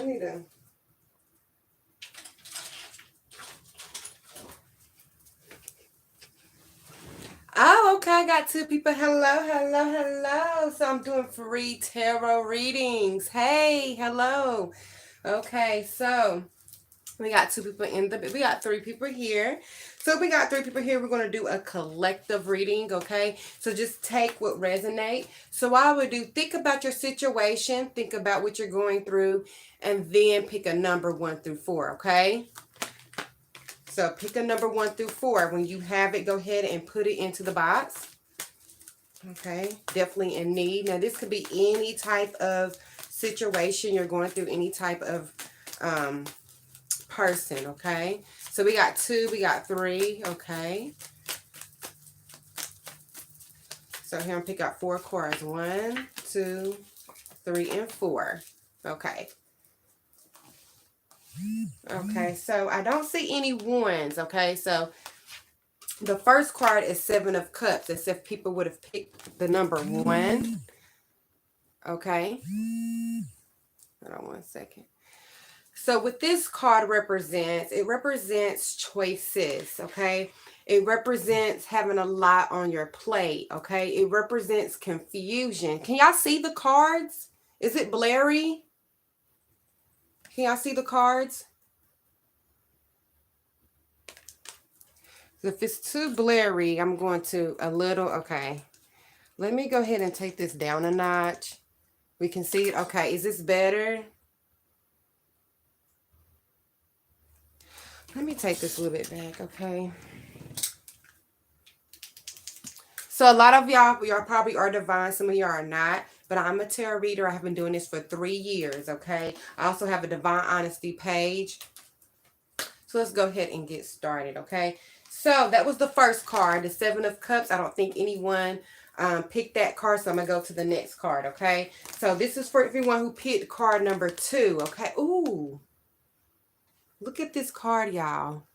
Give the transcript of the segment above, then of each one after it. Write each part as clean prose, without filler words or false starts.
need to. Oh, okay. I got two people. Hello, hello, hello. So I'm doing free tarot readings. Hey, hello. Okay, so we got two people we got three people here. So we got three people here. We're going to do a collective reading, okay? So just take what resonate. So I would do, think about your situation, think about what you're going through, and then pick a number 1 through 4, okay? So pick a number 1 through 4. When you have it, go ahead and put it into the box. Okay, definitely in need. Now this could be any type of situation you're going through, any type of person, okay? So we got 2, we got 3, okay? So here I'm pick out 4 cards. 1, 2, 3, and 4. Okay. Okay, so I don't see any ones, okay? So the first card is 7 of Cups, as if people would have picked the number 1. Okay. Hold on 1 second. So what this card represents, it represents choices, okay? It represents having a lot on your plate, okay? It represents confusion. Can y'all see the cards? Is it blurry? Can y'all see the cards? If it's too blurry, I'm going to okay. Let me go ahead and take this down a notch. We can see it. Okay, is this better? Let me take this a little bit back, okay? So a lot of y'all probably are divine. Some of y'all are not. But I'm a tarot reader. I have been doing this for 3 years, okay? I also have a Divine Honesty page. So let's go ahead and get started, okay? So that was the first card, the 7 of Cups. I don't think anyone picked that card, so I'm going to go to the next card, okay? So this is for everyone who picked card number 2, okay? Ooh. Look at this card, y'all.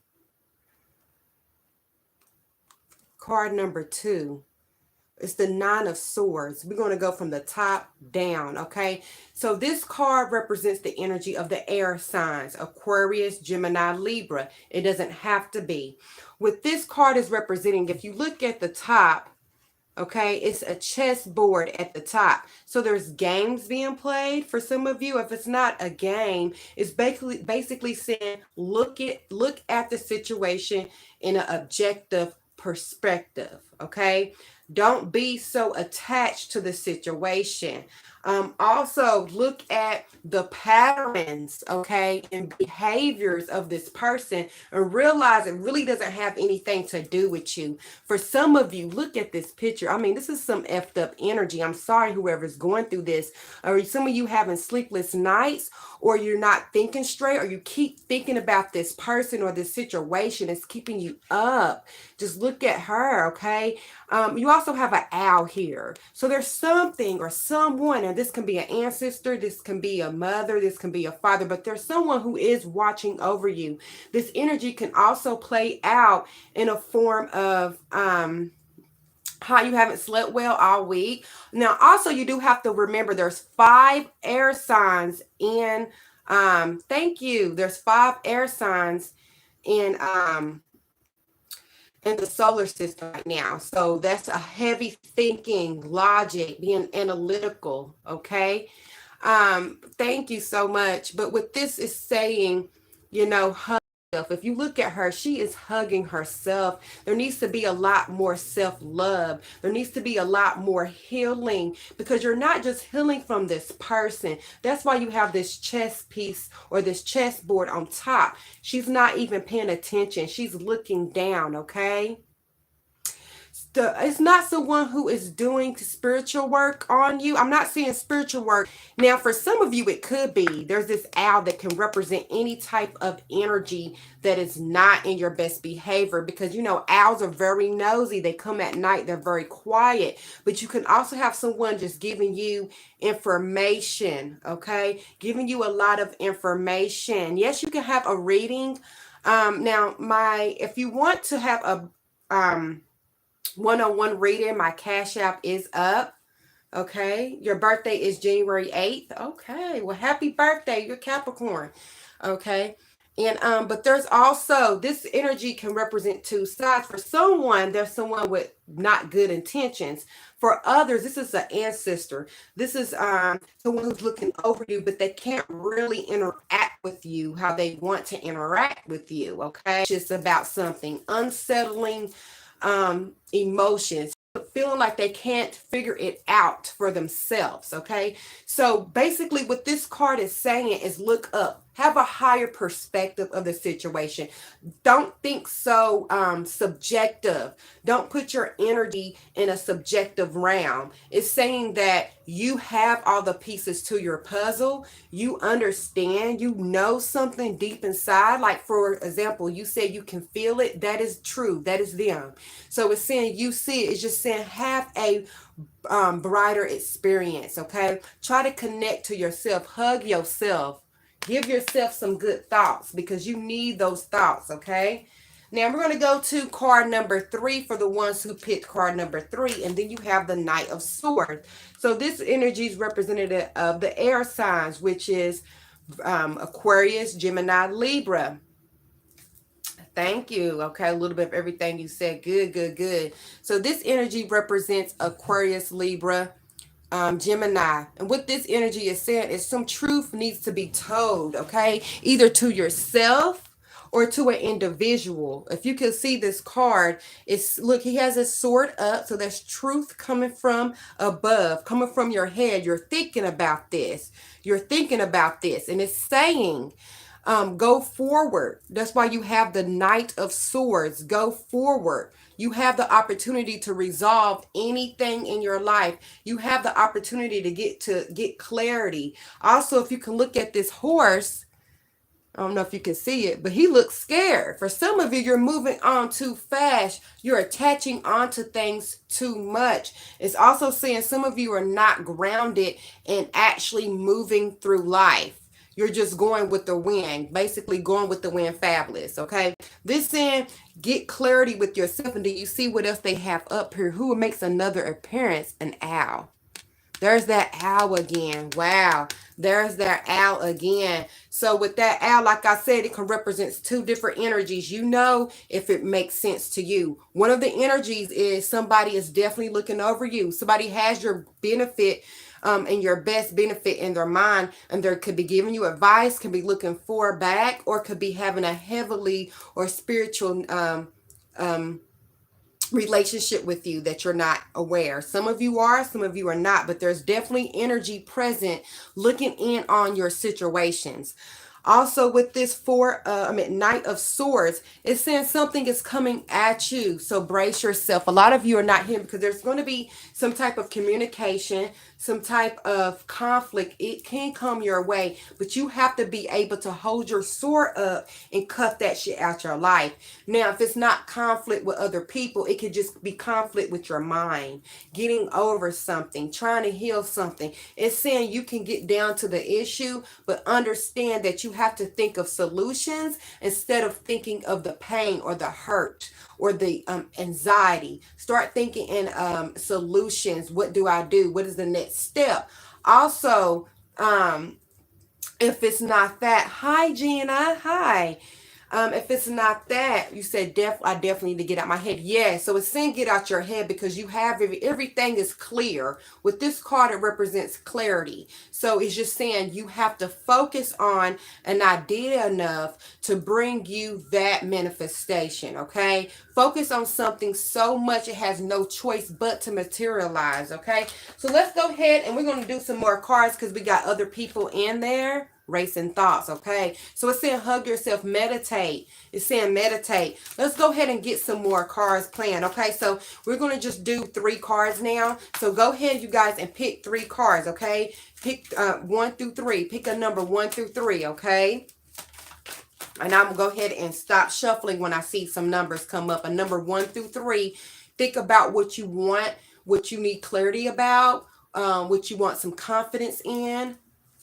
Card number 2. It's the 9 of Swords. We're going to go from the top down, okay? So this card represents the energy of the air signs, Aquarius, Gemini, Libra. It doesn't have to be. What this card is representing, if you look at the top, okay, it's a chessboard at the top. So there's games being played for some of you. If it's not a game, it's basically saying look at the situation in an objective perspective, okay? Don't be so attached to the situation. Also, look at the patterns, okay, and behaviors of this person and realize it really doesn't have anything to do with you. For some of you, look at this picture. I mean, this is some effed up energy. I'm sorry, whoever's going through this, or some of you having sleepless nights, or you're not thinking straight, or you keep thinking about this person or this situation that's keeping you up. Just look at her, okay? You also have an owl here. So there's something or someone, and this can be an ancestor, this can be a mother, this can be a father, but there's someone who is watching over you. This energy can also play out in a form of how you haven't slept well all week. Now, also, you do have to remember there's 5 air signs in, thank you. There's 5 air signs in the solar system right now. So that's a heavy thinking, logic, being analytical, okay? Thank you so much. But what this is saying, you know, if you look at her, she is hugging herself. There needs to be a lot more self-love. There needs to be a lot more healing, because you're not just healing from this person. That's why you have this chess piece or this chessboard on top. She's not even paying attention. She's looking down, okay? It's not someone who is doing spiritual work on you. I'm not seeing spiritual work. Now, for some of you, it could be. There's this owl that can represent any type of energy that is not in your best behavior, because, you know, owls are very nosy. They come at night. They're very quiet. But you can also have someone just giving you information, okay? Giving you a lot of information. Yes, you can have a reading. Now, if you want to have a one-on-one reading, my Cash App is up. Okay, your birthday is January 8th. Okay, well, happy birthday, you're Capricorn. Okay, and but there's also this energy can represent two sides. For someone, there's someone with not good intentions. For others, this is an ancestor. This is someone who's looking over you, but they can't really interact with you how they want to interact with you. Okay, it's just about something unsettling emotions, feeling like they can't figure it out for themselves. Okay, so basically what this card is saying is look up, have a higher perspective of the situation. Don't think so subjective. Don't put your energy in a subjective realm. It's saying that you have all the pieces to your puzzle. You understand, you know something deep inside. Like, for example, you said you can feel it. That is true. That is them. So it's saying you see it. It's just saying have a brighter experience. Okay, try to connect to yourself, hug yourself, give yourself some good thoughts, because you need those thoughts. Okay, now we're going to go to card number 3 for the ones who picked card number 3, and then you have the Knight of Swords. So this energy is representative of the air signs, which is Aquarius, Gemini, Libra. Thank you. Okay, a little bit of everything you said. Good, good, good. So this energy represents Aquarius, Libra, Gemini. And what this energy is saying is some truth needs to be told, okay? Either to yourself or to an individual. If you can see this card, it's, look, he has his sword up. So there's truth coming from above, coming from your head. You're thinking about this. You're thinking about this. And it's saying, go forward. That's why you have the Knight of Swords. Go forward. You have the opportunity to resolve anything in your life. You have the opportunity to get clarity. Also, if you can look at this horse, I don't know if you can see it, but he looks scared. For some of you, you're moving on too fast. You're attaching onto things too much. It's also saying some of you are not grounded and actually moving through life. You're just going with the wind, basically going with the wind, fabulous. Okay, this saying get clarity with yourself. And do you see what else they have up here? Who makes another appearance? An owl. There's that owl again. Wow. There's that owl again. So with that owl, like I said, it can represent two different energies. You know, if it makes sense to you. One of the energies is somebody is definitely looking over you. Somebody has your benefit and your best benefit in their mind, and they could be giving you advice, could be looking for back, or could be having a heavily or spiritual relationship with you that you're not aware. Some of you are, some of you are not, but there's definitely energy present looking in on your situations. Also, with this Knight of Swords, it's saying something is coming at you. So brace yourself. A lot of you are not here because there's going to be some type of communication, some type of conflict. It can come your way, but you have to be able to hold your sword up and cut that shit out your life. Now, if it's not conflict with other people, it could just be conflict with your mind, getting over something, trying to heal something. It's saying you can get down to the issue, but understand that you have to think of solutions instead of thinking of the pain or the hurt or the anxiety. Start thinking in solutions. What do I do? What is the next step? Also, if it's not that, hi Gina, hi. If it's not that, you said I definitely need to get out my head. Yeah, so it's saying get out your head because you have everything is clear. With this card, it represents clarity. So it's just saying you have to focus on an idea enough to bring you that manifestation, okay? Focus on something so much it has no choice but to materialize, okay? So let's go ahead and we're going to do some more cards because we got other people in there. Racing thoughts, okay? So it's saying hug yourself, meditate. It's saying meditate. Let's go ahead and get some more cards playing, okay? So we're going to just do 3 cards now. So go ahead, you guys, and pick 3 cards, okay? Pick 1 through 3. Pick a number 1 through 3, okay? And I'm going to go ahead and stop shuffling when I see some numbers come up. A number 1 through 3. Think about what you want, what you need clarity about, what you want some confidence in,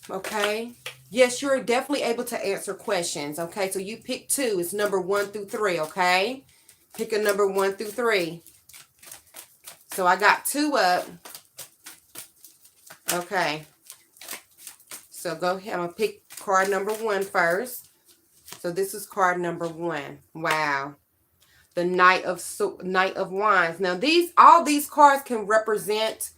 okay? Yes, you're definitely able to answer questions, okay? So you pick 2. It's number 1 through 3, okay? Pick a number 1 through 3. So I got 2 up. Okay. So go ahead. I'm going to pick card number 1 first. So this is card number 1. Wow. The Knight of Wands. Now all these cards can represent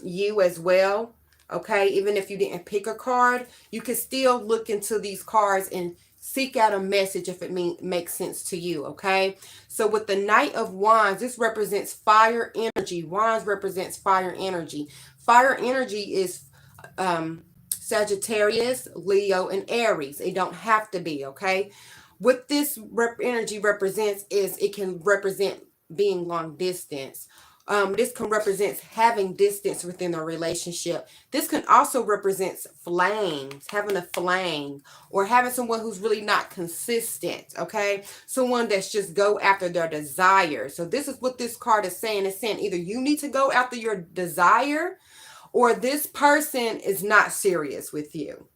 you as well. Okay, even if you didn't pick a card, you can still look into these cards and seek out a message if it makes sense to you. Okay, so with the Knight of Wands, this represents fire energy. Wands represents fire energy. Fire energy is Sagittarius, Leo, and Aries. It don't have to be, okay? What this energy represents is it can represent being long distance. This can represent having distance within a relationship. This can also represent flames, having a flame, or having someone who's really not consistent, okay? Someone that's just go after their desire. So this is what this card is saying. It's saying either you need to go after your desire, or this person is not serious with you.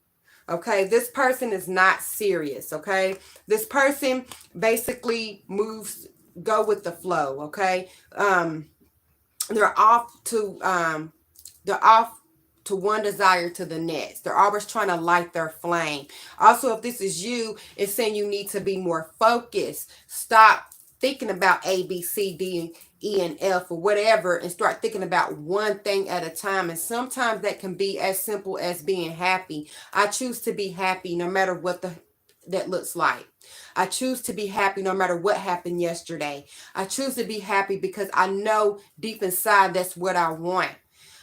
Okay, this person is not serious. Okay, this person basically go with the flow. Okay, they're off to one desire to the next. They're always trying to light their flame. Also, if this is you, it's saying you need to be more focused. Stop thinking about A, B, C, D, E, and F, or whatever, and start thinking about one thing at a time. And sometimes that can be as simple as being happy. I choose to be happy no matter what that looks like. I choose to be happy no matter what happened yesterday. I choose to be happy because I know deep inside that's what I want.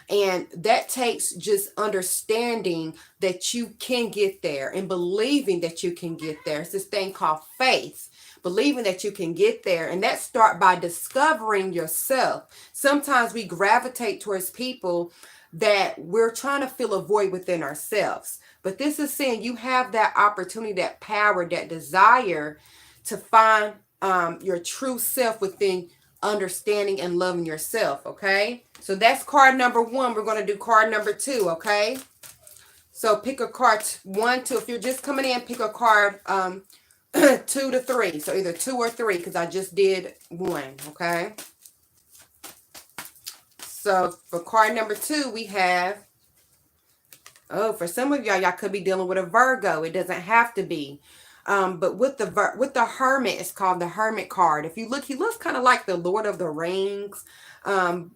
And that takes just understanding that you can get there and believing that you can get there. It's this thing called faith, believing that you can get there. And that starts by discovering yourself. Sometimes we gravitate towards people that we're trying to fill a void within ourselves. But this is saying you have that opportunity, that power, that desire to find your true self within understanding and loving yourself. Okay, so that's card number 1. We're going to do card number 2. Okay, so pick a card 1, 2. If you're just coming in, pick a card 2 to 3. So either 2 or 3, because I just did 1. Okay, so for card number 2, we have, oh, for some of y'all could be dealing with a Virgo. It doesn't have to be. But with the Hermit, it's called the Hermit card. If you look, he looks kind of like the Lord of the Rings. And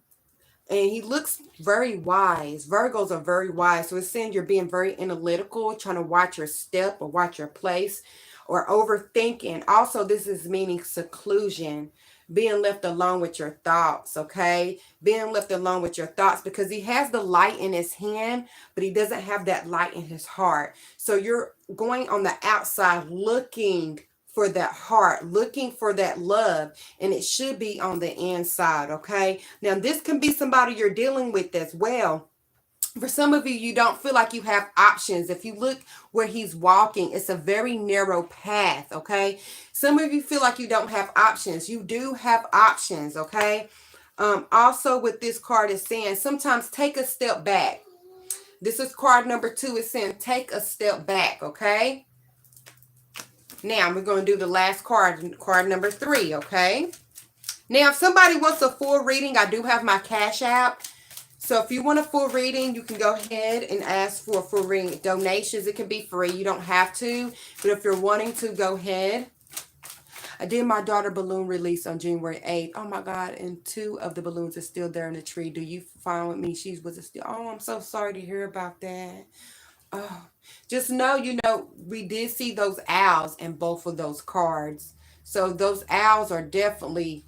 he looks very wise. Virgos are very wise. So it's saying you're being very analytical, trying to watch your step or watch your place, or overthinking. Also, this is meaning seclusion. Being left alone with your thoughts, okay? Being left alone with your thoughts, because he has the light in his hand, but he doesn't have that light in his heart. So you're going on the outside looking for that heart, looking for that love, and it should be on the inside, okay? Now, this can be somebody you're dealing with as well. For some of you, you don't feel like you have options. If you look where he's walking, it's a very narrow path, okay? Some of you feel like you don't have options. You do have options, okay? Also, with this card is saying, sometimes take a step back. This is card number 2. It's saying take a step back, okay? Now, we're going to do the last card, card number 3, okay? Now, if somebody wants a full reading, I do have my Cash App. So if you want a full reading, you can go ahead and ask for a full reading. Donations, it can be free. You don't have to. But if you're wanting to, go ahead. I did my daughter balloon release on January 8th. Oh my God. And 2 of the balloons are still there in the tree. Do you find with me? She was still. Oh, I'm so sorry to hear about that. Oh, just know, we did see those owls in both of those cards. So those owls are definitely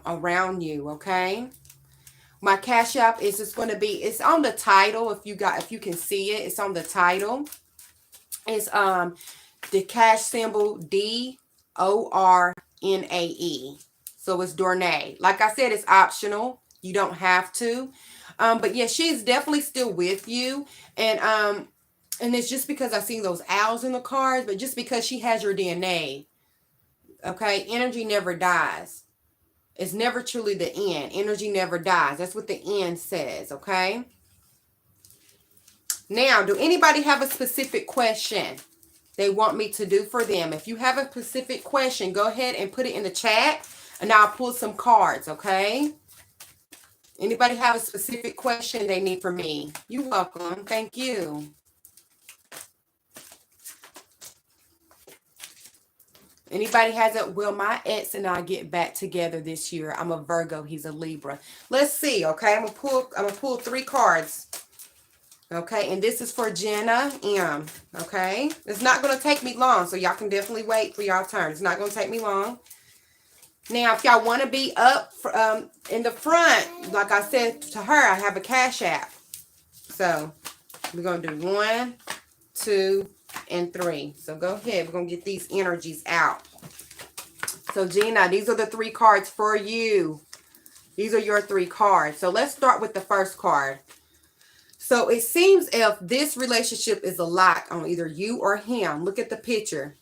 around you, okay? My Cash App is just going to be, it's on the title. If you can see it, it's on the title. It's the cash symbol DORNAE. So it's Dornae. Like I said, it's optional. You don't have to. But yeah, she's definitely still with you. And it's just because I see those owls in the cards, but just because she has your DNA. Okay, energy never dies. It's never truly the end. Energy never dies. That's what the end says, okay? Now, do anybody have a specific question they want me to do for them? If you have a specific question, go ahead and put it in the chat, and I'll pull some cards, okay? Anybody have a specific question they need from me? You're welcome. Thank you. Anybody has it? Will my ex and I get back together this year? I'm a Virgo. He's a Libra. Let's see. Okay, I'm gonna pull 3 cards. Okay, and this is for Jenna M. Okay, it's not gonna take me long, so y'all can definitely wait for y'all turn. It's not gonna take me long. Now, if y'all want to be up in the front, like I said to her, I have a Cash App. So we're going to do 1, 2, and 3. So go ahead. We're going to get these energies out. So Gina, these are the 3 cards for you. These are your 3 cards. So let's start with the first card. So it seems if this relationship is a lot on either you or him. Look at the picture.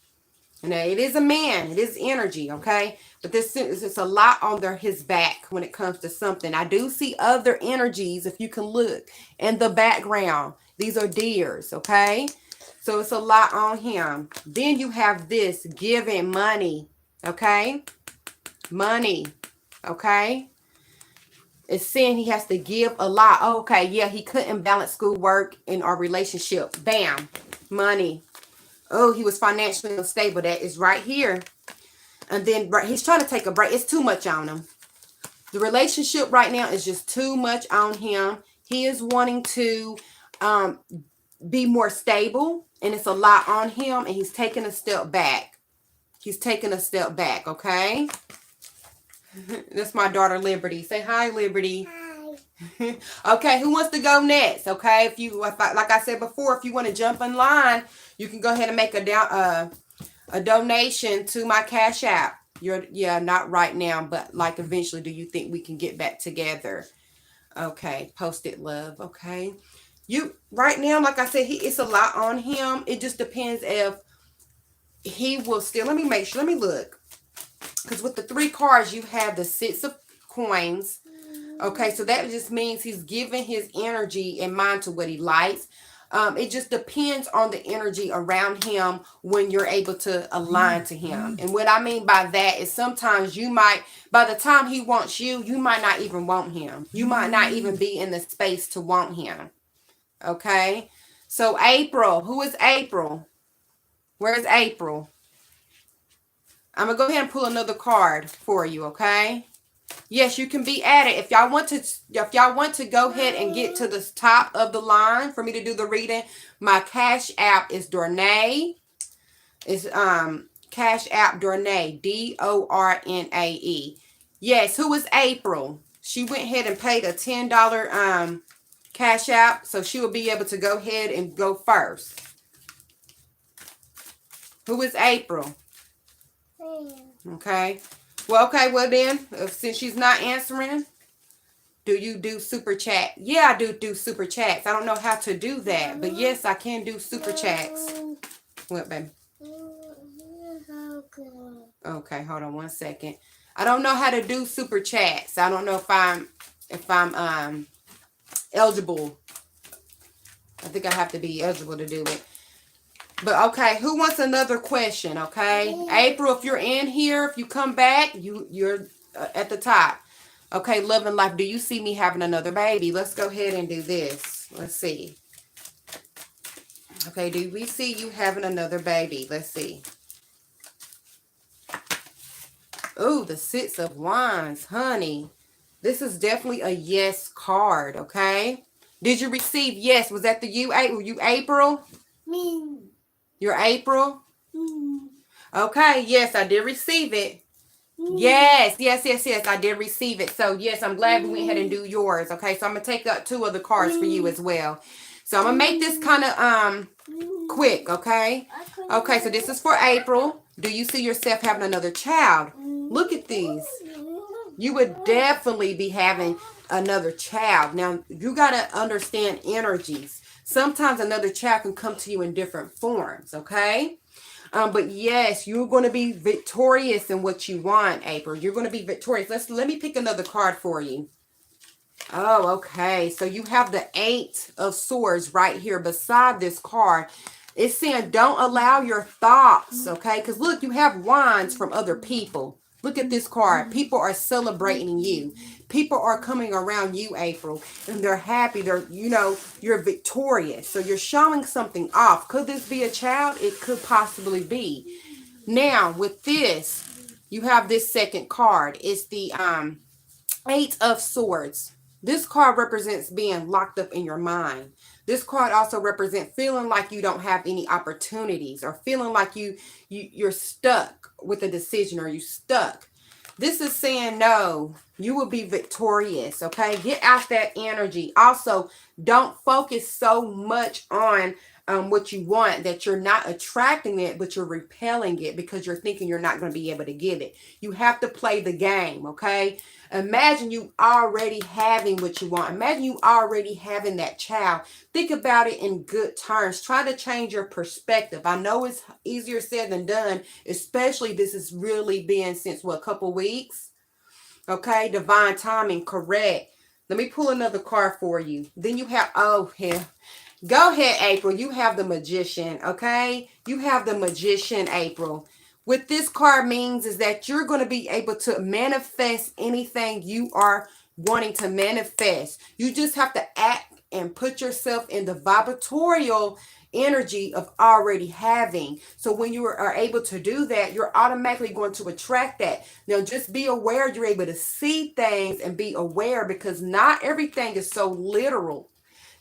Now, it is a man. It is energy, okay? But this is a lot on his back when it comes to something. I do see other energies, if you can look in the background. These are deers, okay? So it's a lot on him. Then you have this, giving money, okay? Money, okay? It's saying he has to give a lot. Oh, okay, yeah, he couldn't balance schoolwork in our relationship. Bam, money. Oh, he was financially unstable. That is right here. And then he's trying to take a break. It's too much on him. The relationship right now is just too much on him. He is wanting to be more stable. And it's a lot on him. And he's taking a step back. He's taking a step back, okay? That's my daughter, Liberty. Say hi, Liberty. Hi. Okay, who wants to go next? Okay, like I said before, if you want to jump in line, you can go ahead and make a donation to my Cash App. Yeah, not right now, but like eventually. Do you think we can get back together? Okay, post it, love. Okay, you right now, like I said, it's a lot on him. It just depends if he will still. Let me make sure. Let me look, because with the 3 cards, you have the 6 of coins. Okay, so that just means he's giving his energy and mind to what he likes. It just depends on the energy around him when you're able to align to him. And what I mean by that is sometimes you might, by the time he wants you, you might not even want him. You might not even be in the space to want him. Okay, so April, who is April? Where's April? I'm going to go ahead and pull another card for you, okay? Yes, you can be added. If y'all want to go ahead and get to the top of the line for me to do the reading, my Cash App is Dornae. It's Cash App Dornae, Dornae. Yes, who is April? She went ahead and paid a $10 Cash App, so she will be able to go ahead and go first. Who is April? Okay. Well, then, since she's not answering, do you do super chat? Yeah, I do super chats. I don't know how to do that, but yes, I can do super chats. What, baby? Okay, hold on one second. I don't know how to do super chats. I don't know if I'm eligible. I think I have to be eligible to do it. But okay, who wants another question? Okay, April, if you're in here, if you come back, you're at the top. Okay, love and life. Do you see me having another baby? Let's go ahead and do this. Let's see. Okay, do we see you having another baby? Let's see. Oh, the 6 of Wands, honey. This is definitely a yes card. Okay. Did you receive yes? Was that you April? Me. You're April? Okay, yes, I did receive it. Yes, I did receive it. So, yes, I'm glad we went ahead and do yours. Okay, so I'm going to take up 2 other cards for you as well. So, I'm going to make this kind of quick, okay? Okay, so this is for April. Do you see yourself having another child? Look at these. You would definitely be having another child. Now, you got to understand energies. Sometimes another child can come to you in different forms, okay? But yes, you're going to be victorious in what you want, April. You're going to be victorious. Let me pick another card for you. Oh, okay. So you have the 8 of Swords right here beside this card. It's saying don't allow your thoughts, okay? Because look, you have wands from other people. Look at this card. People are celebrating you. People are coming around you, April, and they're happy. They're, you're victorious. So you're showing something off. Could this be a child? It could possibly be. Now, with this, you have this second card. It's the Eight of Swords. This card represents being locked up in your mind. This card also represents feeling like you don't have any opportunities, or feeling like you're stuck with a decision, or you stuck. This is saying no, you will be victorious, okay? Get out that energy. Also, don't focus so much on what you want that you're not attracting it, but you're repelling it because you're thinking you're not going to be able to get it. You have to play the game, okay? Imagine you already having what you want. Imagine you already having that child. Think about it in good terms. Try to change your perspective. I know it's easier said than done, especially this has really been since, what, a couple weeks? Okay, divine timing, correct. Let me pull another card for you. Then you have, oh, yeah. Go ahead, April. You have the Magician, okay? You have the Magician, April. What this card means is that you're going to be able to manifest anything you are wanting to manifest. You just have to act and put yourself in the vibratorial energy of already having. So when you are able to do that, you're automatically going to attract that. Now, just be aware you're able to see things and be aware, because not everything is so literal.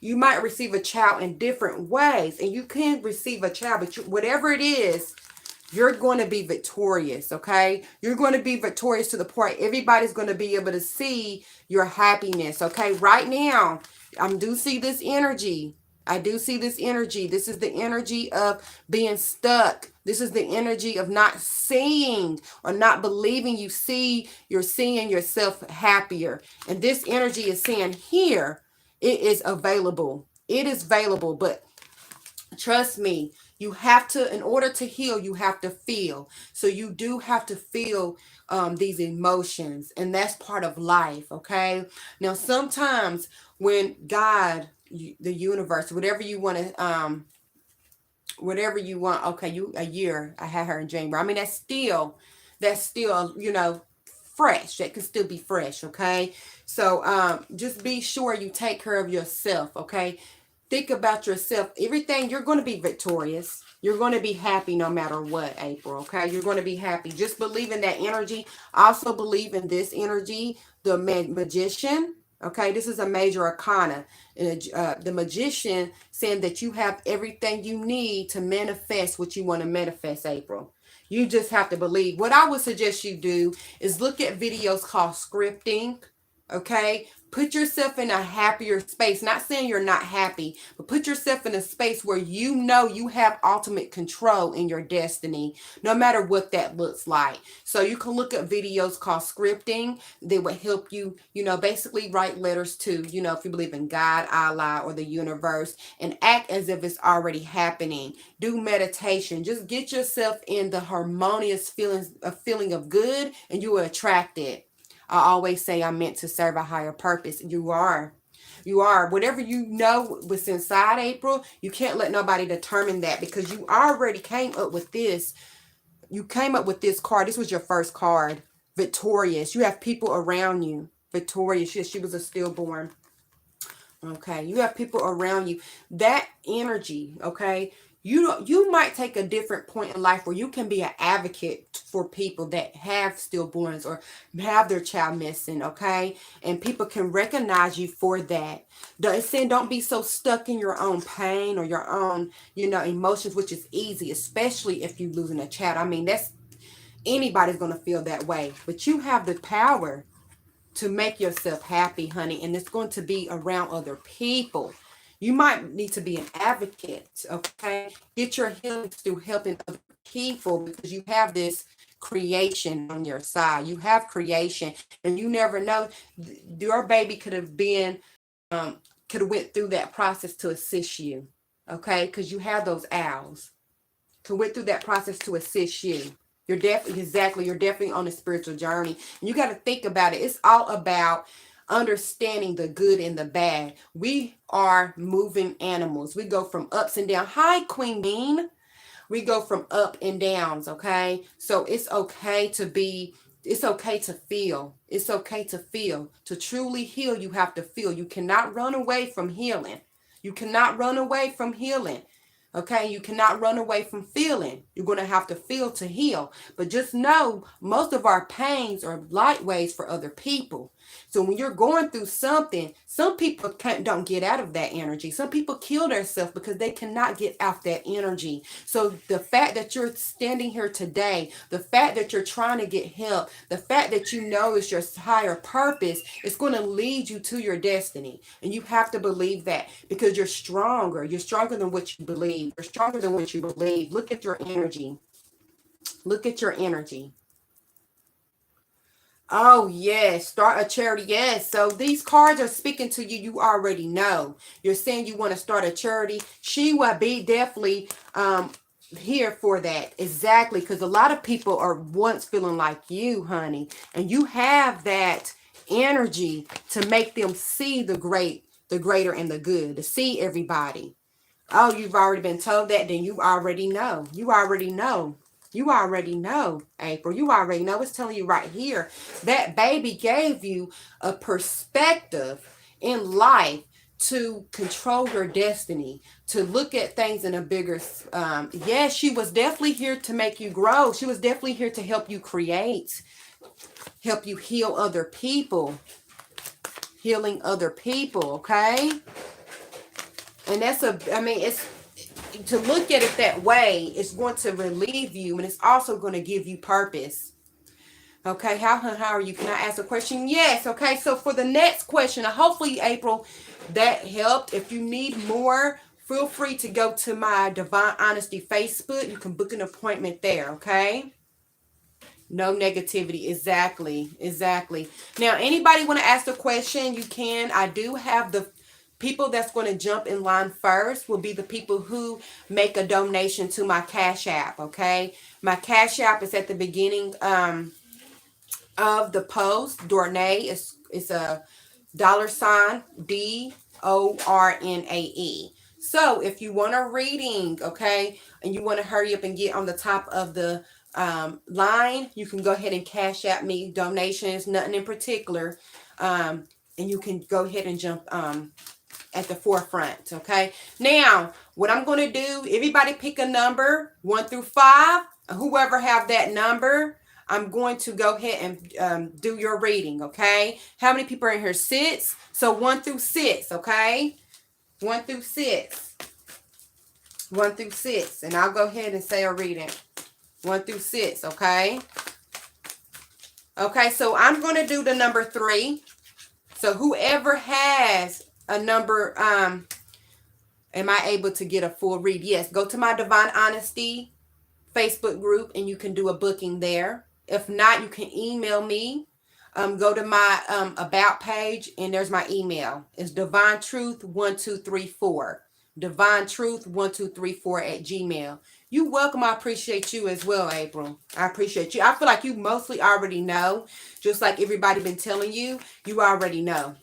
You might receive a child in different ways, and you can receive a child, but whatever it is, you're going to be victorious, okay? You're going to be victorious to the point everybody's going to be able to see your happiness, okay? Right now, I do see this energy. I do see this energy. This is the energy of being stuck. This is the energy of not seeing or not believing you're seeing yourself happier. And this energy is saying here, it is available. It is available, but trust me, you have to, in order to heal, you have to feel. So you do have to feel these emotions, and that's part of life, okay? Now, sometimes when God, the universe, whatever you want, okay, a year, I had her in January. I mean, that's still, fresh. That can still be fresh, okay? So just be sure you take care of yourself, okay? Think about yourself. Everything, you're going to be victorious. You're going to be happy no matter what, April, okay? You're going to be happy. Just believe in that energy. Also believe in this energy, the Magician, okay? This is a major arcana. The Magician saying that you have everything you need to manifest what you want to manifest, April. You just have to believe. What I would suggest you do is look at videos called scripting, okay? Put yourself in a happier space. Not saying you're not happy, but put yourself in a space where you know you have ultimate control in your destiny, no matter what that looks like. So you can look at videos called scripting. They will help you, basically write letters to, if you believe in God, Allah, or the universe, and act as if it's already happening. Do meditation. Just get yourself in the harmonious feeling of good, and you will attract it. I always say I'm meant to serve a higher purpose. You are. You are. Whatever you know what's inside, April, you can't let nobody determine that, because you already came up with this. You came up with this card. This was your first card. Victorious. You have people around you. Victorious. She was a stillborn. Okay. You have people around you. That energy, okay? You might take a different point in life where you can be an advocate for people that have stillborns or have their child missing, okay? And people can recognize you for that. It's saying don't be so stuck in your own pain or your own, emotions, which is easy, especially if you're losing a child. I mean, anybody's going to feel that way. But you have the power to make yourself happy, honey, and it's going to be around other people. You might need to be an advocate, okay? Get your healing through helping other people, because you have this creation on your side. You have creation, and you never know. Your baby could have went through that process to assist you, okay? Because you have those owls. Could went through that process to assist you. You're definitely on a spiritual journey. And you got to think about it. It's all about understanding the good and the bad. We are moving animals. We go from ups and downs. Hi, Queen Bean. We go from up and downs, okay? So it's okay to be It's okay to feel. It's okay to feel. To truly heal, you have to feel. You cannot run away from healing. You cannot run away from healing. Okay, you cannot run away from feeling. You're going to have to feel to heal. But just know most of our pains are light waves for other people. So when you're going through something, some people don't get out of that energy. Some people kill themselves because they cannot get out that energy. So the fact that you're standing here today, the fact that you're trying to get help, the fact that you know it's your higher purpose, it's going to lead you to your destiny. And you have to believe that because you're stronger. You're stronger than what you believe. You're stronger than what you believe. Look at your energy. Look at your energy. Oh, yes. Start a charity. Yes. So these cards are speaking to you. You already know. You're saying you want to start a charity. She will be definitely here for that. Exactly. Because a lot of people are once feeling like you, honey. And you have that energy to make them see the greater and the good. To see everybody. Oh, you've already been told that. Then you already know. You already know. You already know, April. You already know. It's telling you right here. That baby gave you a perspective in life to control your destiny, to look at things in a bigger, yes, she was definitely here to make you grow. She was definitely here to help you create, help you heal other people, healing other people, okay? And that's it's, to look at it that way, it's going to relieve you, and it's also going to give you purpose. Okay, how are you? Can I ask a question? Yes. Okay, so for the next question, hopefully, April, that helped. If you need more, feel free to go to my Divine Honesty Facebook. You can book an appointment there, okay? No negativity. Exactly. Now, anybody want to ask a question, you can. I do have the people that's going to jump in line first will be the people who make a donation to my Cash App, okay? My Cash App is at the beginning of the post. Dornae is a $DORNAE. So if you want a reading, okay, and you want to hurry up and get on the top of the line, you can go ahead and Cash App me donations, nothing in particular, and you can go ahead and jump at the forefront. Okay, now what I'm going to do, everybody pick a number 1 through 5. Whoever have that number, I'm going to go ahead and do your reading. Okay, how many people are in here? 6. So 1 through 6. Okay, 1 through 6. 1 through 6, and I'll go ahead and say a reading. 1 through 6. Okay. Okay, so I'm going to do the number 3. So whoever has a number, am I able to get a full read? Yes, go to my Divine Honesty Facebook group and you can do a booking there. If not, you can email me. Go to my about page and there's my email. It's divinetruth1234. divinetruth1234 @gmail. You welcome. I appreciate you as well, April. I appreciate you. I feel like you mostly already know, just like everybody been telling you. You already know.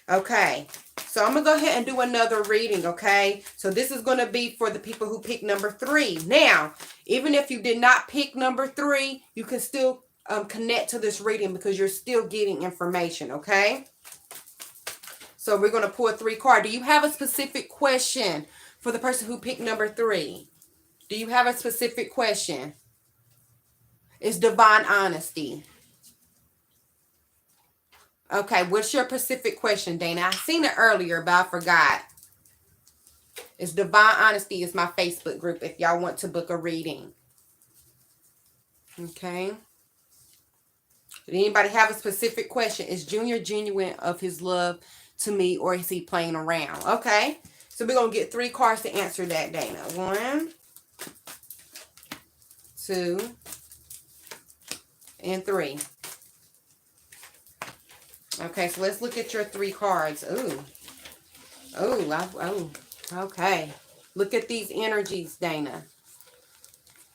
Okay, so I'm going to go ahead and do another reading, okay? So this is going to be for the people who picked number 3. Now, even if you did not pick number 3, you can still connect to this reading because you're still getting information, okay? So we're going to pull 3 cards. Do you have a specific question for the person who picked number 3? Do you have a specific question? It's Divine Honesty. Okay, what's your specific question, Dana? I seen it earlier, but I forgot. It's Divine Honesty is my Facebook group if y'all want to book a reading. Okay. Did anybody have a specific question? Is Junior genuine of his love to me, or is he playing around? Okay. So we're going to get 3 cards to answer that, Dana. 1, 2, and 3. Okay, so let's look at your 3 cards. Oh, okay. Look at these energies, Dana.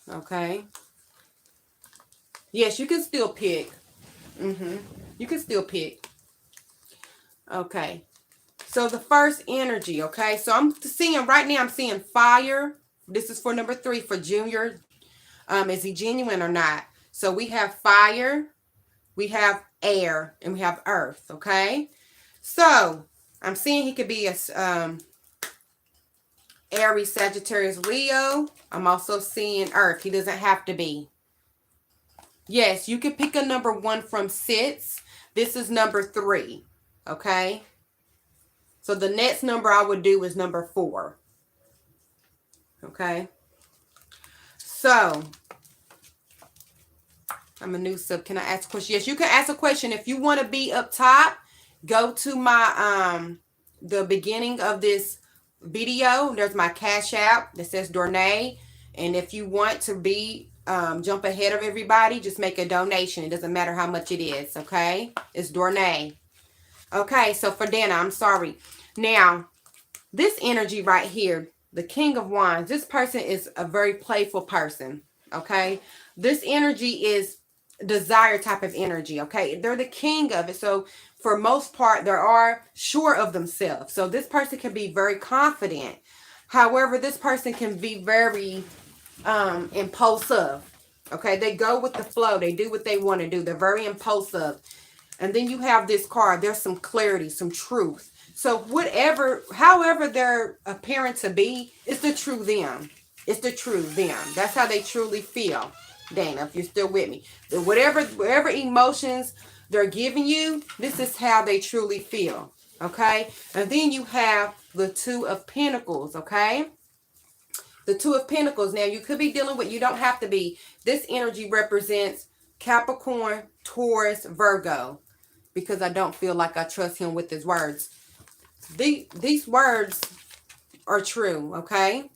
Okay. Yes, you can still pick. You can still pick. Okay. So the first energy, okay? So I'm seeing right now, I'm seeing fire. This is for number 3 for Junior. Is he genuine or not? So we have fire. we have air, and we have earth, okay? So, I'm seeing he could be a Aries, Sagittarius, Leo. I'm also seeing earth. He doesn't have to be. Yes, you can pick a number 1 from 6. This is number 3, okay? So, the next number I would do is number 4, okay? So, I'm a new sub. Can I ask a question? Yes, you can ask a question. If you want to be up top, go to my the beginning of this video. There's my Cash App that says Dornae. And if you want to be jump ahead of everybody, just make a donation. It doesn't matter how much it is, okay? It's Dornae. Okay, so for Dana, I'm sorry. Now, this energy right here, the King of Wands, this person is a very playful person, okay? This energy is desire type of energy, okay? They're the king of it. So for most part, they are sure of themselves. So this person can be very confident. However, this person can be very impulsive, okay? They go with the flow. They do what they want to do. They're very impulsive. And then you have this card. There's some clarity, some truth. So however they're appearing to be, it's the true them. It's the true them. That's how they truly feel. Dana, if you're still with me. Whatever emotions they're giving you, this is how they truly feel. Okay? And then you have the Two of Pentacles, okay? The Two of Pentacles. Now, you could be dealing with, you don't have to be. This energy represents Capricorn, Taurus, Virgo. Because I don't feel like I trust him with his words. These words are true, okay?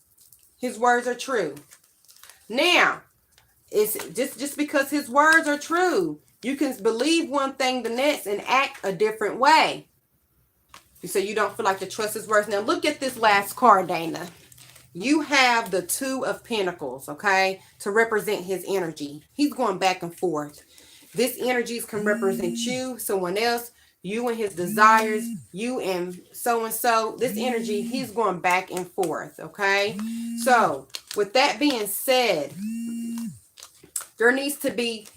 His words are true. Now, it's just because his words are true, you can believe one thing the next and act a different way. So you don't feel like to trust his words. Now look at this last card, Dana. You have the Two of Pentacles, okay, to represent his energy. He's going back and forth. This energies can represent you, someone else, you and his desires, you and so. This energy, he's going back and forth, okay? So with that being said, there needs to be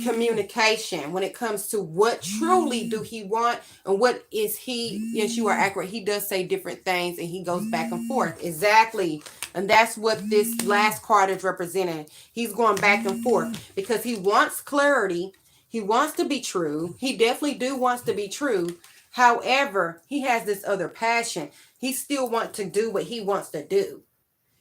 communication when it comes to what truly do he want and what is he. Yes, you are accurate. He does say different things and he goes back and forth. Exactly. And that's what this last card is representing. He's going back and forth because he wants clarity. He wants to be true. He definitely wants to be true. However, he has this other passion. He still wants to do what he wants to do.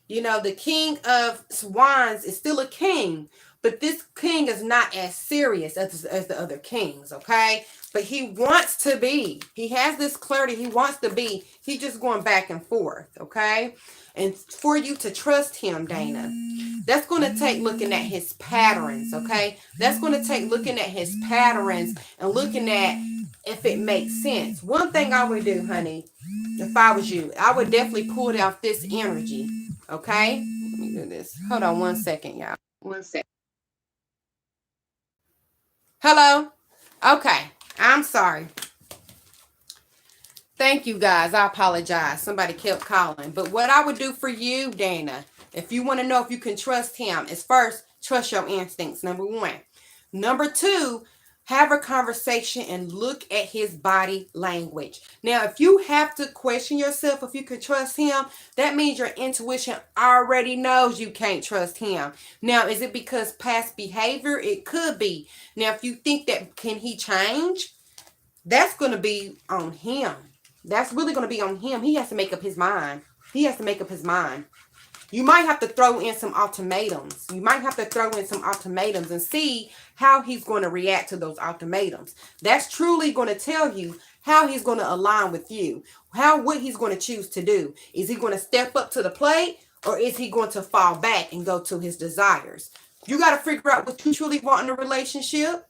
You know, the King of Wands is still a king, but this king is not as serious as the other kings, okay? But he wants to be. He has this clarity. He wants to be. He's just going back and forth, okay? And for you to trust him, Dana, that's going to take looking at his patterns, okay? That's going to take looking at his patterns and looking at if it makes sense. One thing I would do, honey, if I was you, I would definitely pull out this energy, okay? Let me do this. Hold on 1 second, y'all. 1 second. Hello? Okay. I'm sorry. Thank you, guys. I apologize. Somebody kept calling. But what I would do for you, Dana, if you want to know if you can trust him, is first, trust your instincts, number 1. Number 2, have a conversation and look at his body language. Now, if you have to question yourself if you can trust him, that means your intuition already knows you can't trust him. Now, is it because past behavior? It could be. Now, if you think that can he change, that's going to be on him. That's really going to be on him. He has to make up his mind. He has to make up his mind. You might have to throw in some ultimatums. You might have to throw in some ultimatums and see how he's going to react to those ultimatums. That's truly going to tell you how he's going to align with you. What he's going to choose to do. Is he going to step up to the plate, or is he going to fall back and go to his desires? You got to figure out what you truly want in a relationship,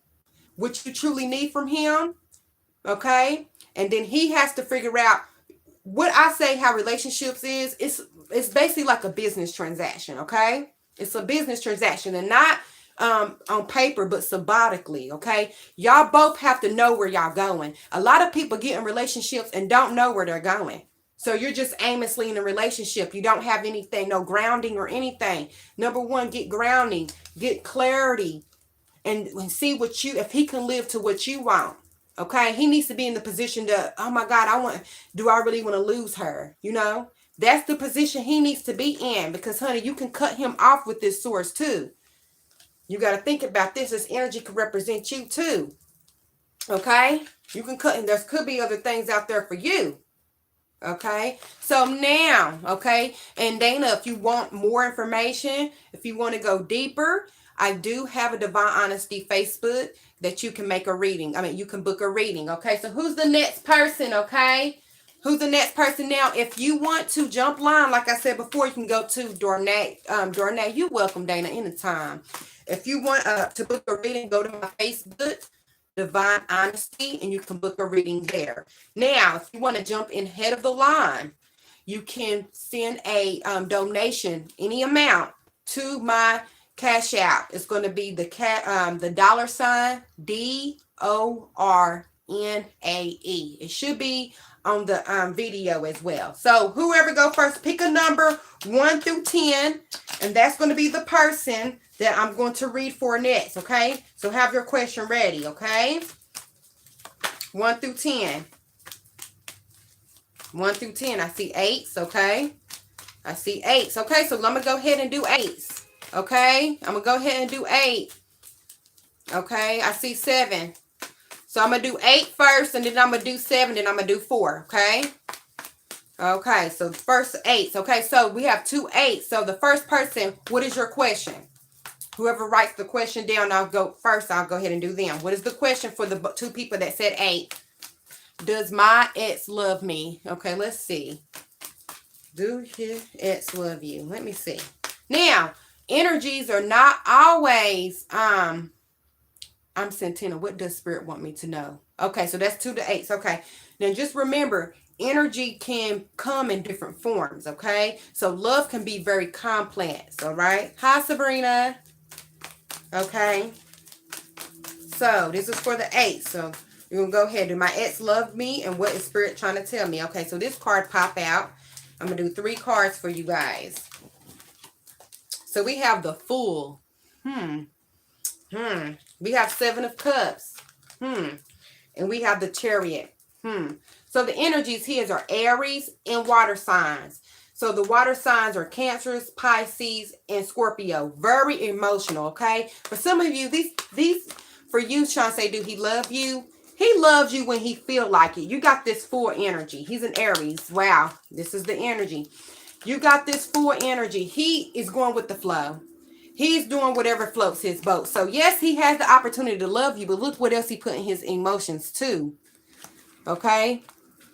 what you truly need from him, okay? And then he has to figure out what I say how relationships is. It's basically like a business transaction, okay? It's a business transaction, and not on paper, but symbolically, okay? Y'all both have to know where y'all going. A lot of people get in relationships and don't know where they're going. So you're just aimlessly in a relationship. You don't have anything, no grounding or anything. Number 1, get grounding, get clarity. and see what you, if he can live to what you want. Okay, he needs to be in the position to, oh my God, do I really want to lose her? You know, that's the position he needs to be in, because honey, you can cut him off with this source too. You got to think about this. This energy could represent you too. Okay, you can cut, and there could be other things out there for you. Okay, so now, okay, and Dana, if you want more information, if you want to go deeper, I do have a Divine Honesty Facebook that you can make a reading. I mean, you can book a reading. Okay, so who's the next person? Okay, who's the next person now? If you want to jump line, like I said before, you can go to Dornae. Dornae, you welcome, Dana, anytime. If you want to book a reading, go to my Facebook, Divine Honesty, and you can book a reading there. Now, if you want to jump in head of the line, you can send a donation, any amount, to my Cash App. It's going to be the $DORNAE. It should be on the video as well. So whoever go first, pick a number 1 through 10, and that's going to be the person that I'm going to read for next. Okay, so have your question ready. Okay, 1 through 10. 1 through 10. I see 8s. Okay, I see 8s. Okay, so I'm gonna go ahead and do 8s. Okay, I'm gonna go ahead and do 8. Okay, I see 7. So I'm gonna do 8 first, and then I'm gonna do 7, then I'm gonna do 4. Okay. Okay, so the first 8s. Okay, so we have 2 8s. So the first person, what is your question? Whoever writes the question down, I'll go first. I'll go ahead and do them. What is the question for the 2 people that said 8? Does my ex love me? Okay, let's see. Do his ex love you? Let me see. Now, energies are not always, I'm Santina. What does Spirit want me to know? Okay, so that's 2 to 8s. Okay, now just remember, energy can come in different forms. Okay, so love can be very complex. All right. Hi, Sabrina. Okay, so this is for the 8. So you're going to go ahead. Do my ex love me? And what is Spirit trying to tell me? Okay, so this card pop out. I'm going to do 3 cards for you guys. So we have the Fool. We have 7 of Cups. And we have the Chariot. So the energies here are Aries and water signs. So the water signs are Cancers, Pisces, and Scorpio. Very emotional, okay? For some of you, these for you, trying to say, do he love you? He loves you when he feel like it. You got this Fool energy. He's an Aries. Wow, this is the energy. You got this Fool energy. He is going with the flow. He's doing whatever floats his boat. So yes, he has the opportunity to love you, but look what else he put in his emotions too. Okay?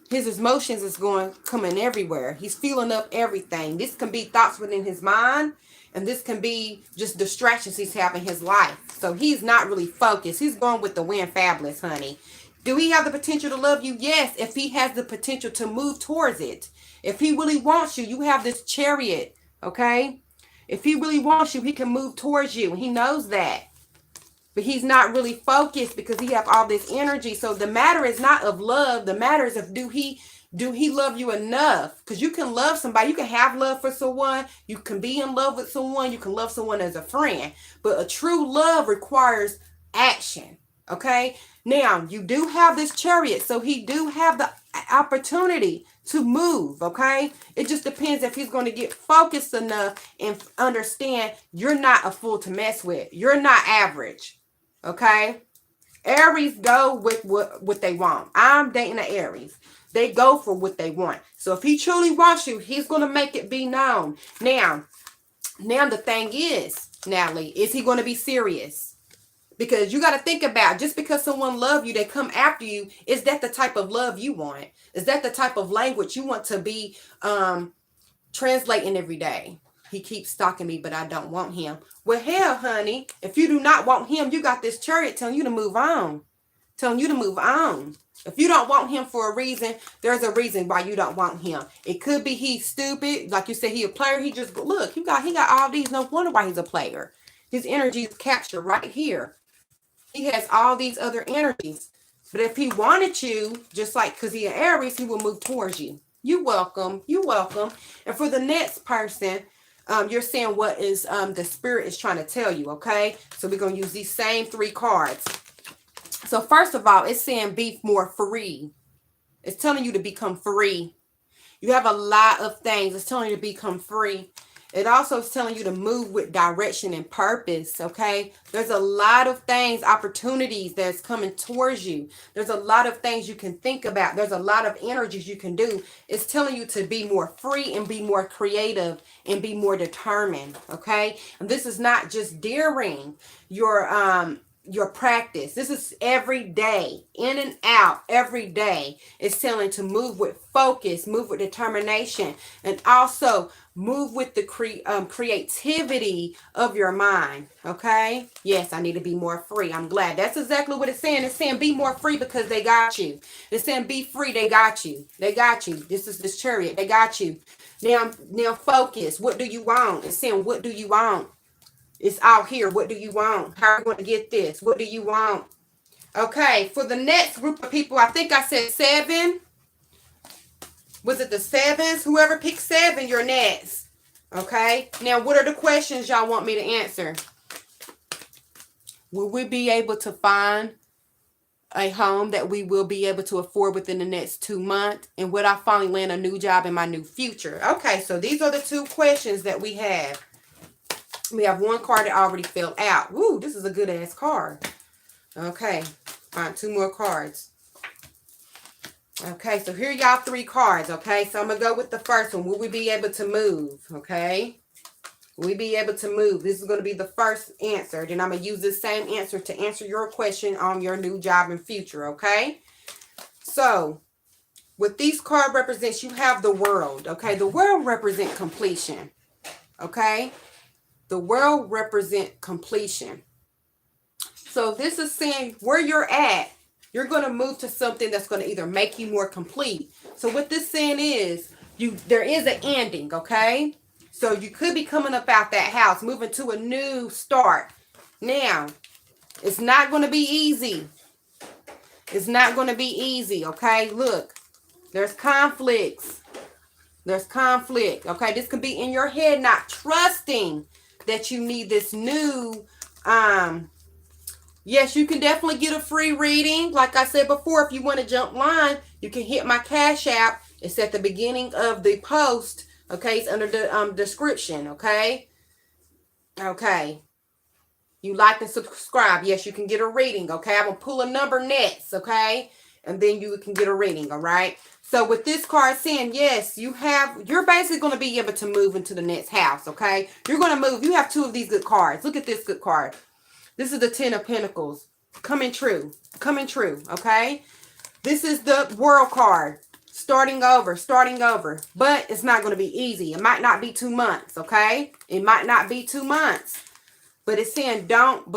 His emotions is coming everywhere. He's feeling up everything. This can be thoughts within his mind, and this can be just distractions he's having in his life. So he's not really focused. He's going with the wind fabulous, honey. Do he have the potential to love you? Yes, if he has the potential to move towards it. If he really wants you, you have this Chariot, okay? If he really wants you, he can move towards you. He knows that. But he's not really focused because he have all this energy. So the matter is not of love. The matter is of do he love you enough? Because you can love somebody. You can have love for someone. You can be in love with someone. You can love someone as a friend. But a true love requires action. Okay? Now, you do have this Chariot. So he do have the opportunity to move. Okay? It just depends if he's going to get focused enough and understand you're not a fool to mess with. You're not average. Okay? Aries go with what they want. I'm dating an Aries. They go for what they want. So if he truly wants you, he's going to make it be known. Now the thing is, Natalie, is he going to be serious? Because you got to think about, just because someone loves you, they come after you. Is that the type of love you want? Is that the type of language you want to be translating every day? He keeps stalking me, but I don't want him. Well, hell, honey, if you do not want him, you got this Chariot telling you to move on. Telling you to move on. If you don't want him for a reason, there's a reason why you don't want him. It could be he's stupid. Like you said, he a player. He just, look, he got all these. No wonder why he's a player. His energy is captured right here. He has all these other energies. But if he wanted you, just like, because he an Aries, he will move towards you. You welcome. You welcome. And for the next person, you're saying what is the spirit is trying to tell you, okay? So we're going to use these same 3 cards. So first of all, it's saying be more free. It's telling you to become free. You have a lot of things. It's telling you to become free. It also is telling you to move with direction and purpose, okay? There's a lot of things, opportunities that's coming towards you. There's a lot of things you can think about. There's a lot of energies you can do. It's telling you to be more free and be more creative and be more determined, okay? And this is not just during your practice. This is every day, in and out, every day. It's telling to move with focus, move with determination, and also move with the creativity of your mind, okay? Yes, I need to be more free. I'm glad. That's exactly what it's saying. It's saying be more free because they got you. It's saying be free. They got you. They got you. This is this chariot. They got you. Now focus. What do you want? It's saying, what do you want? It's out here. What do you want? How are you going to get this? What do you want? Okay, for the next group of people, I think I said 7. Was it the 7s? Whoever picked 7, you're next. Okay, now what are the questions y'all want me to answer? Will we be able to find a home that we will be able to afford within the next 2 months? And would I finally land a new job in my new future? Okay, so these are the 2 questions that we have. We have 1 card that already fell out. Woo, this is a good ass card. Okay, find 2 more cards. Okay, so here y'all 3 cards. Okay, so I'm going to go with the first one. Will we be able to move? Okay, will we be able to move? This is going to be the first answer. Then I'm going to use this same answer to answer your question on your new job and future. Okay, so what these cards represents, you have the world. Okay, the world represents completion. Okay. The world represent completion. So this is saying where you're at, you're going to move to something that's going to either make you more complete. So what this saying is, there is an ending, okay? So you could be coming up out that house, moving to a new start. Now, it's not going to be easy. It's not going to be easy, okay? Look, there's conflicts. There's conflict, okay? This could be in your head, not trusting that you need this new, yes, you can definitely get a free reading. Like I said before, if you want to jump line, you can hit my Cash App. It's at the beginning of the post, okay? It's under the description, okay? Okay. You like and subscribe. Yes, you can get a reading, okay? I'm going to pull a number next, okay? And then you can get a reading, all right? So with this card saying, yes, you're basically going to be able to move into the next house, okay? You're going to move. You have 2 of these good cards. Look at this good card. This is the 10 of Pentacles. Coming true. Coming true, okay? This is the World card. Starting over. But it's not going to be easy. It might not be 2 months, okay? It might not be 2 months. But it's saying don't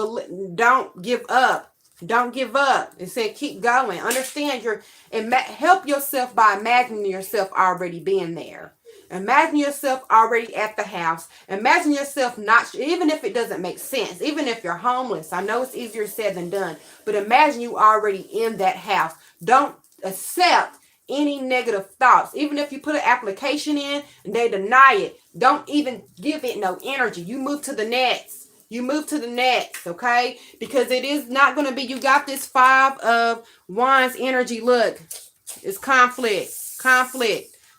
give up. Don't give up. It said keep going. Understand help yourself by imagining yourself already being there. Imagine yourself already at the house. Imagine yourself not, even if it doesn't make sense, even if you're homeless. I know it's easier said than done, but imagine you already in that house. Don't accept any negative thoughts. Even if you put an application in and they deny it, don't even give it no energy. You move to the next. You move to the next, okay? Because it is not going to be, you got this 5 of Wands energy. Look, it's conflict.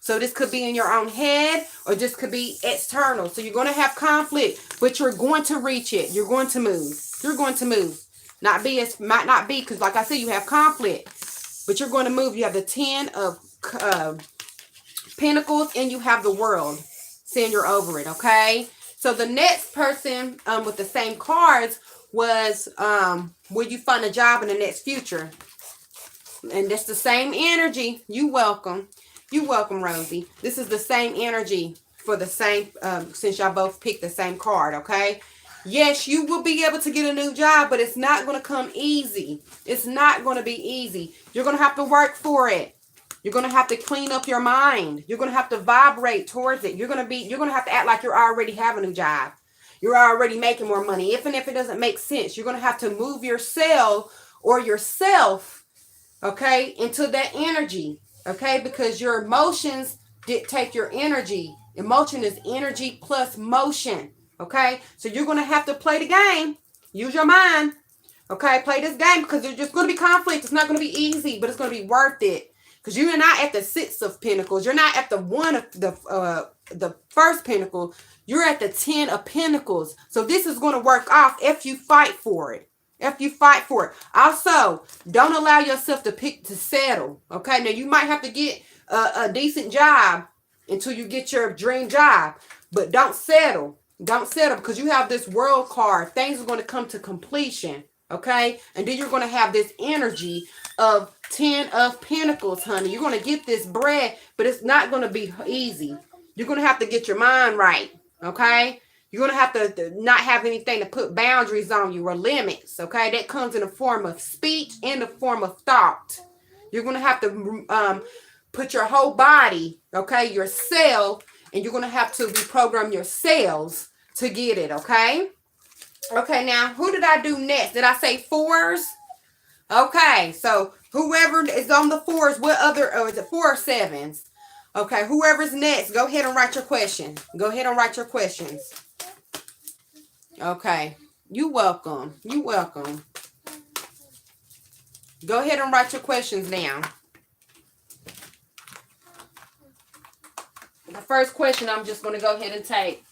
So this could be in your own head or this could be external. So you're going to have conflict, but you're going to reach it. You're going to move. Might not be, because like I said, you have conflict, but you're going to move. You have the 10 of Pentacles and you have the World saying you're over it, okay? So the next person with the same cards was, will you find a job in the next future? And that's the same energy. You welcome. You welcome, Rosie. This is the same energy for the same, since y'all both picked the same card, okay? Yes, you will be able to get a new job, but it's not going to come easy. It's not going to be easy. You're going to have to work for it. You're going to have to clean up your mind. You're going to have to vibrate towards it. You're going to have to act like you already have a new job. You're already making more money. Even if it doesn't make sense, you're going to have to move yourself, okay, into that energy, okay? Because your emotions dictate your energy. Emotion is energy plus motion. Okay? So you're going to have to play the game. Use your mind. Okay? Play this game because there's just going to be conflict. It's not going to be easy, but it's going to be worth it. Because you're not at the 6 of Pentacles. You're not at the 1 of the first Pentacle. You're at the 10 of Pentacles. So this is going to work off if you fight for it. If you fight for it. Also, don't allow yourself to settle. Okay? Now, you might have to get a decent job until you get your dream job. But don't settle. Don't settle because you have this World card. Things are going to come to completion. Okay? And then you're going to have this energy of 10 of Pentacles, honey. You're going to get this bread, but it's not going to be easy. You're going to have to get your mind right. Okay? You're going to have to not have anything to put boundaries on you or limits. Okay? That comes in the form of speech and the form of thought. You're going to have to put your whole body, okay, your cell, and you're going to have to reprogram your cells to get it, okay? Okay, now, who did I do next? Did I say 4s? Okay, so whoever is on the 4s, what other, or is it 4 or 7s? Okay, whoever's next, go ahead and write your question. Go ahead and write your questions. Okay, you're welcome. You're welcome. Go ahead and write your questions down. The first question I'm just going to go ahead and take.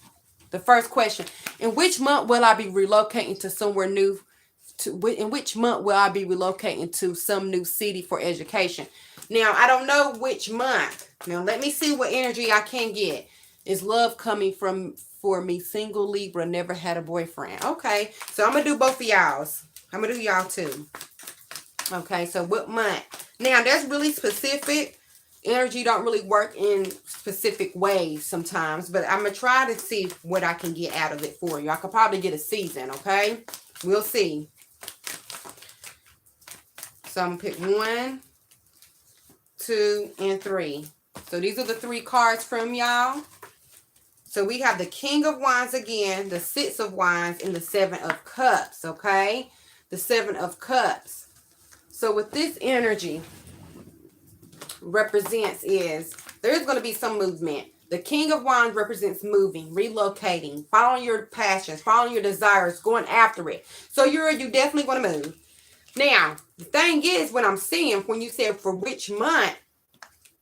The first question. In which month will I be relocating to somewhere new? In which month will I be relocating to some new city for education? Now, I don't know which month. Now, let me see what energy I can get. Is love coming for me? Single Libra, never had a boyfriend. Okay, so I'm going to do both of y'all's. I'm going to do y'all too. Okay, so what month? Now, that's really specific. Energy don't really work in specific ways sometimes, but I'm going to try to see what I can get out of it for you. I could probably get a season, okay? We'll see. So I'm going to pick 1, 2, and 3. So these are the 3 cards from y'all. So we have the King of Wands again, the 6 of Wands, and the 7 of Cups, okay? The 7 of Cups. So with this energy represents is there's going to be some movement. The King of Wands represents moving, relocating, following your passions, following your desires, going after it. So you're definitely going to move. Now, the thing is, what I'm seeing when you said for which month,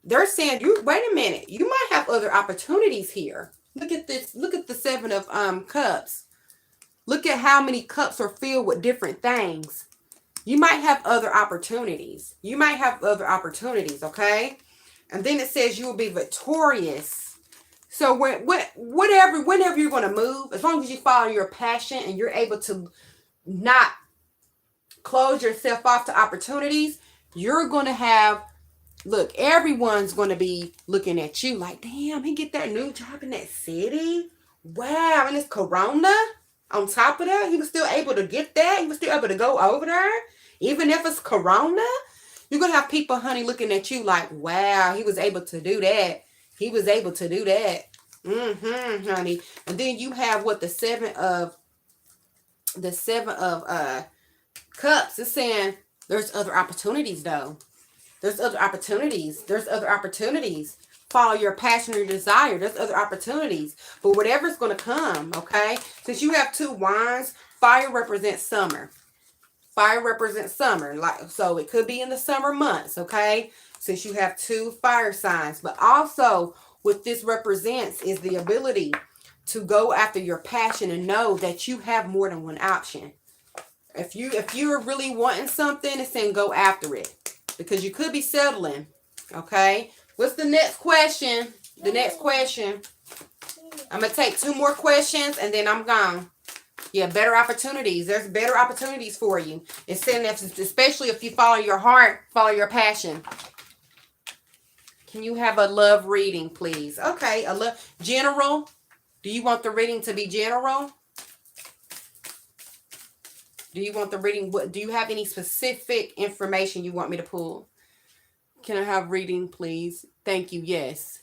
they're saying you wait a minute, you might have other opportunities here. Look at this. Look at the 7 of cups. Look at how many cups are filled with different things. You might have other opportunities. You might have other opportunities, okay? And then it says you will be victorious. So whenever you're going to move, as long as you follow your passion and you're able to not close yourself off to opportunities, you're going to have, look, everyone's going to be looking at you like, damn, he get that new job in that city? Wow, and it's Corona? On top of that, he was still able to get that. He was still able to go over there. Even if it's Corona, you're going to have people, honey, looking at you like, wow, he was able to do that. He was able to do that. Honey. And then you have what the 7 of cups is saying. There's other opportunities, though. There's other opportunities. There's other opportunities. Follow your passion or desire. There's other opportunities. But whatever's going to come, okay? Since you have 2 wands, fire represents summer. Fire represents summer. So it could be in the summer months, okay? Since you have 2 fire signs. But also, what this represents is the ability to go after your passion and know that you have more than one option. If you're really wanting something, it's saying go after it. Because you could be settling, okay? What's the next question? The next question. I'm going to take 2 more questions and then I'm gone. Yeah, better opportunities. There's better opportunities for you. It's saying that, especially if you follow your heart, follow your passion. Can you have a love reading, please? Okay, a love. General. Do you want the reading to be general? Do you want the reading? Do you have any specific information you want me to pull? Can I have reading, please? Thank you. Yes.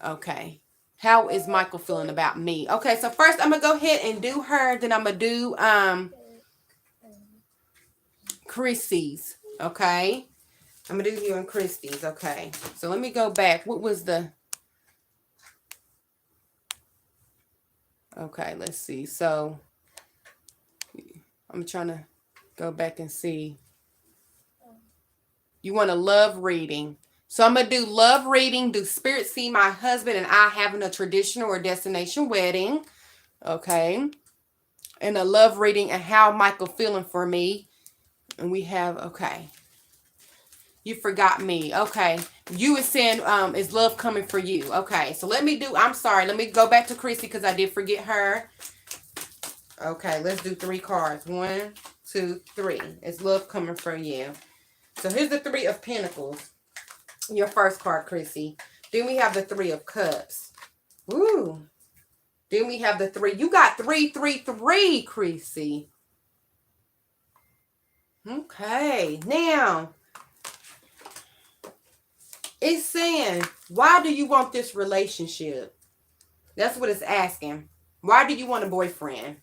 Okay. How is Michael feeling about me? Okay, so first I'm going to go ahead and do her. Then I'm going to do Chrissy's. Okay. I'm going to do you and Christy's. Okay. So let me go back. What was the... Okay, let's see. So I'm trying to go back and see. You want a love reading. So I'm going to do love reading. Do spirit see my husband and I having a traditional or destination wedding? Okay. And a love reading and how Michael feeling for me. And we have, okay. You forgot me. Okay. You is saying, is love coming for you? Okay. So let me do, I'm sorry. Let me go back to Chrissy because I did forget her. Okay. Let's do 3 cards. 1, 2, 3. Is love coming for you? So here's the 3 of Pentacles. Your first card, Chrissy. Then we have the 3 of Cups. Woo. Then we have the 3. You got 3, 3, 3, Chrissy. Okay. Now, it's saying, why do you want this relationship? That's what it's asking. Why do you want a boyfriend?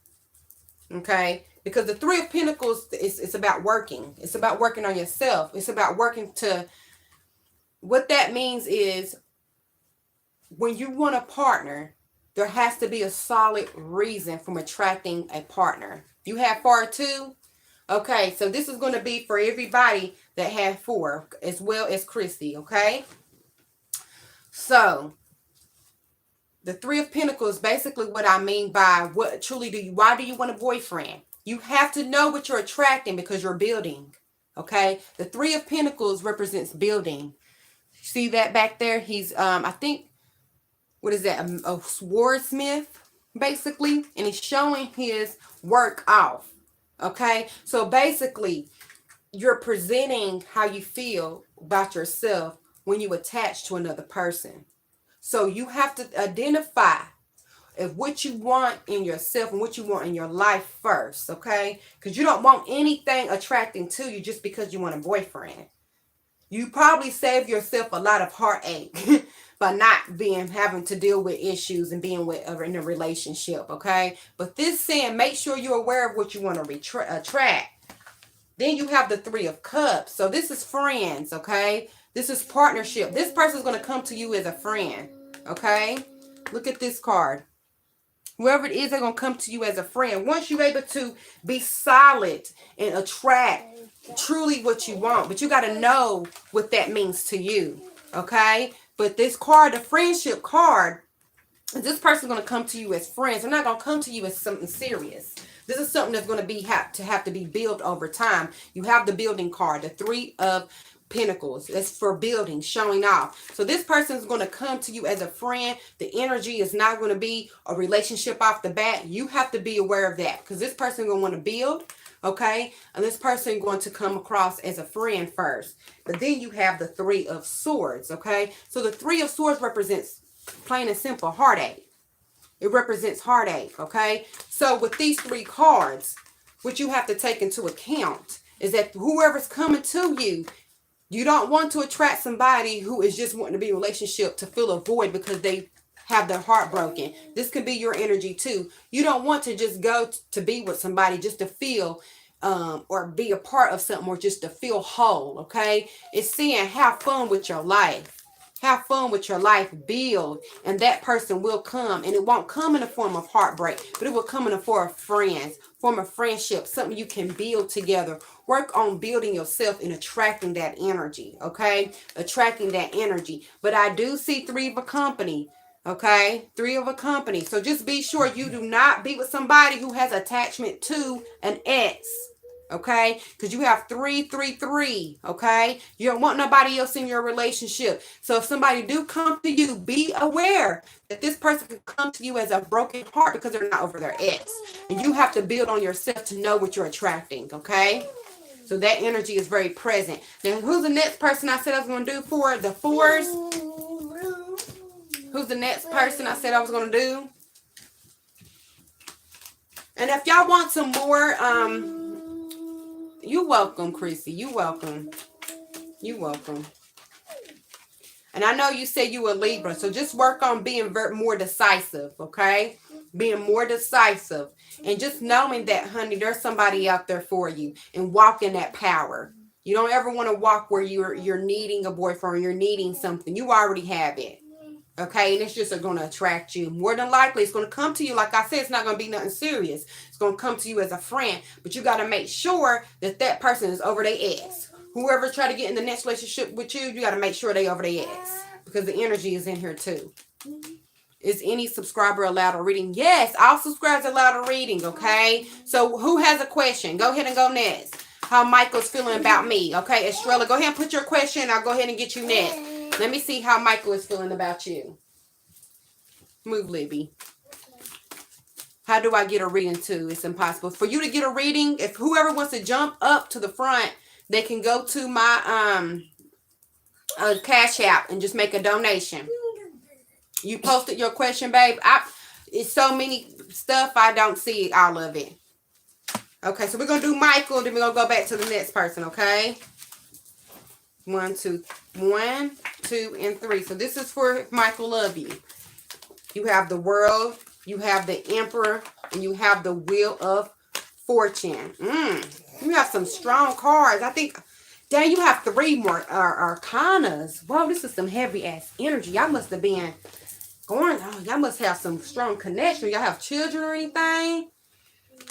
Okay. Because the 3 of Pentacles, it's about working. It's about working on yourself. It's about working to, what that means is, when you want a partner, there has to be a solid reason from attracting a partner. You have 4 too? Okay, so this is going to be for everybody that had 4, as well as Christy, okay? So, the 3 of Pentacles, basically what I mean by what truly do you, why do you want a boyfriend? You have to know what you're attracting because you're building, okay? The 3 of Pentacles represents building. See that back there? He's, I think, what is that? A swordsmith, basically. And he's showing his work off. Okay. So basically, you're presenting how you feel about yourself when you attach to another person. So you have to identify if what you want in yourself and what you want in your life first. Okay. Because you don't want anything attracting to you just because you want a boyfriend. You probably save yourself a lot of heartache by not having to deal with issues and being in a relationship, okay? But this saying, make sure you're aware of what you want to attract. Then you have the 3 of Cups. So this is friends, okay? This is partnership. This person's going to come to you as a friend, okay? Look at this card. Whoever it is, they're going to come to you as a friend. Once you're able to be solid and attract truly what you want, but you got to know what that means to you, okay? But this card, the friendship card, this person's going to come to you as friends. They're not going to come to you as something serious. This is something that's going to be have to be built over time. You have the building card, the 3 of Pentacles. It's for building, showing off. So this person is going to come to you as a friend. The energy is not going to be a relationship off the bat. You have to be aware of that because this person is going to want to build, okay? And this person is going to come across as a friend first. But then you have the 3 of Swords, okay? So the 3 of Swords represents, plain and simple, heartache. It represents heartache, okay? So with these 3 cards, what you have to take into account is that whoever's coming to you, you don't want to attract somebody who is just wanting to be in a relationship to fill a void because they have their heart broken. This could be your energy too. You don't want to just go to be with somebody just to feel or be a part of something or just to feel whole, okay? It's saying have fun with your life. Have fun with your life, build, and that person will come. And it won't come in the form of heartbreak, but it will come in the form of friends, form of friendship, something you can build together. Work on building yourself and attracting that energy, okay? Attracting that energy. But I do see 3 of a company, okay? 3 of a company. So just be sure you do not be with somebody who has attachment to an ex. Okay, because you have 3, 3, 3. Okay, you don't want nobody else in your relationship. So if somebody do come to you, be aware that this person can come to you as a broken heart because they're not over their ex, and you have to build on yourself to know what you're attracting. Okay, so that energy is very present. Now, who's the next person I said I was going to do for the 4s? Who's the next person I said I was going to do? And if y'all want some more, you're welcome, Chrissy. You're welcome. You're welcome. And I know you said you were Libra, so just work on being more decisive, okay? Being more decisive. And just knowing that, honey, there's somebody out there for you. And walk in that power. You don't ever want to walk where you're needing a boyfriend, you're needing something. You already have it. Okay, and it's just going to attract you. More than likely, it's going to come to you. Like I said, it's not going to be nothing serious. It's going to come to you as a friend. But you got to make sure that that person is over their ass. Whoever try to get in the next relationship with you, you got to make sure they over their ass. Because the energy is in here too. Is any subscriber allowed a reading? Yes, all subscribers allowed a reading, okay? So who has a question? Go ahead and go next. How Michael's feeling about me, okay? Estrella, go ahead and put your question. I'll go ahead and get you next. Let me see how Michael is feeling about you. Move, Libby. How do I get a reading too? It's impossible. For you to get a reading, if whoever wants to jump up to the front, they can go to my Cash App and just make a donation. You posted your question, babe. It's so many stuff, I don't see all of it. Okay, so we're going to do Michael, then we're going to go back to the next person, okay? 1, 2, and 3. So this is for Michael, love you. You have the World, you have the Emperor, and you have the Wheel of Fortune. You have some strong cards. I think, dang, you have 3 more arcanas. Whoa, this is some heavy ass energy. Y'all must have been going, y'all must have some strong connection. Y'all have children or anything?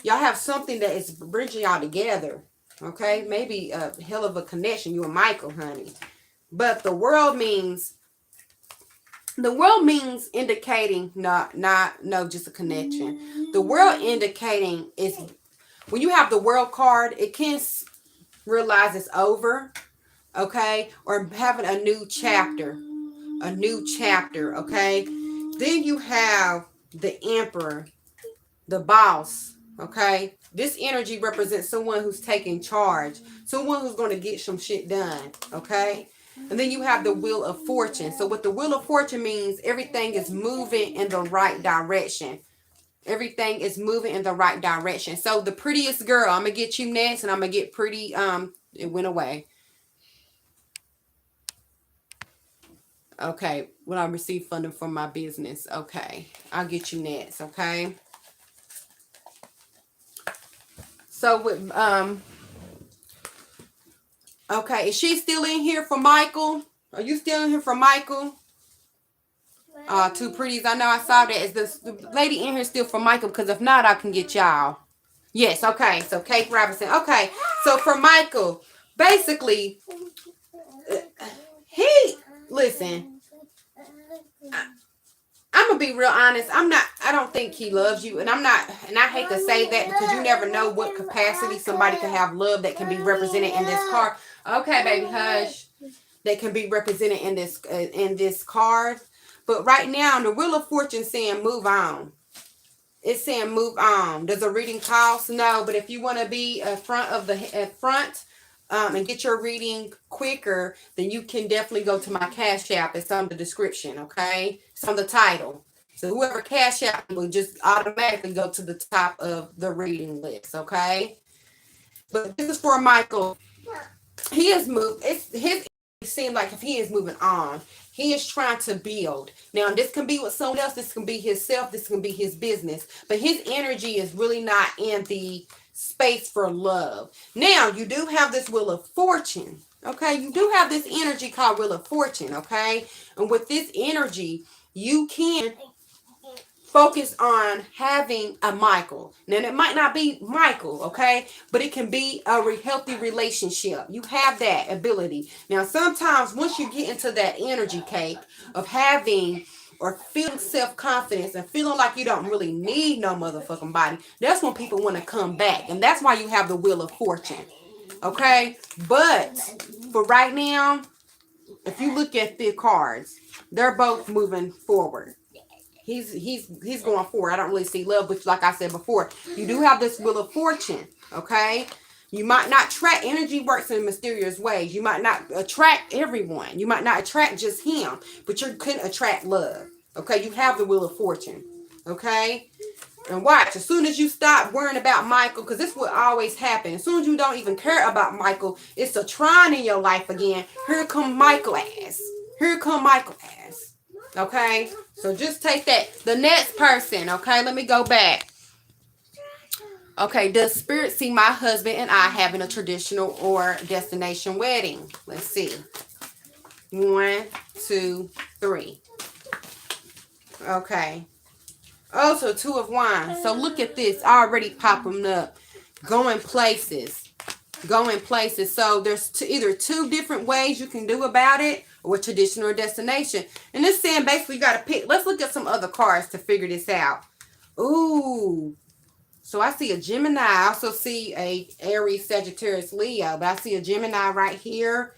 Y'all have something that is bridging y'all together. Okay? Maybe a hell of a connection, you and Michael, honey. But the world means indicating no, just a connection. The world indicating is when you have the world card, it can realize it's over, okay? Or having a new chapter, okay? Then you have the Emperor, the boss, okay? This energy represents someone who's taking charge, someone who's going to get some shit done, okay? And then you have the Wheel of Fortune. So what the Wheel of Fortune means, everything is moving in the right direction. Everything is moving in the right direction. So the prettiest girl, I'm going to get you next, and I'm going to get pretty, it went away. Okay, when I receive funding from my business. Okay, I'll get you next, okay? So with okay, is she still in here for Michael? Are you still in here for Michael? 2 pretties. I know I saw that. Is the lady in here still for Michael? Because if not, I can get y'all. Yes, okay. So Kate Robinson. Okay, so for Michael, basically, listen, I'm gonna be real honest. I don't think he loves you, and I hate to say that because you never know what capacity somebody can have love that can be represented in this card. Okay, baby, hush. That can be represented in this card. But right now, the Wheel of Fortune saying move on. It's saying move on. Does a reading cost? No, but if you want to be at front and get your reading quicker, then you can definitely go to my Cash App. It's on the description, okay? It's on the title. So whoever Cash App will just automatically go to the top of the reading list, okay? But this is for Michael. He has moved. It seems like if he is moving on, he is trying to build. Now, this can be with someone else. This can be himself. This can be his business. But his energy is really not in the space for love. Now, you do have this Wheel of Fortune. Okay, you do have this energy called Wheel of Fortune. Okay, and with this energy, you can focus on having a Michael. Now, it might not be Michael, okay? But it can be a healthy relationship. You have that ability. Now, sometimes once you get into that energy, Kate, of having or feeling self-confidence and feeling like you don't really need no motherfucking body, that's when people want to come back. And that's why you have the Wheel of Fortune, okay? But for right now, if you look at the cards, they're both moving forward. He's going forward. I don't really see love, but like I said before, you do have this Wheel of Fortune, okay? You might not attract, energy works in mysterious ways. You might not attract everyone. You might not attract just him, but you can attract love, okay? You have the Wheel of Fortune, okay? And watch, as soon as you stop worrying about Michael, because this will always happen. As soon as you don't even care about Michael, it's a trine in your life again. Here come Michael ass. Here come Michael ass. Okay, so just take that. The next person, okay, let me go back. Okay, does Spirit see my husband and I having a traditional or destination wedding? Let's see. 1, 2, 3. Okay. Oh, so 2 of Wands. So look at this. I already pop them up. Going places. Going places. So there's either 2 different ways you can do about it, or tradition or destination. And this saying basically you got to pick. Let's look at some other cards to figure this out. Ooh. So I see a Gemini. I also see a Aries, Sagittarius, Leo. But I see a Gemini right here.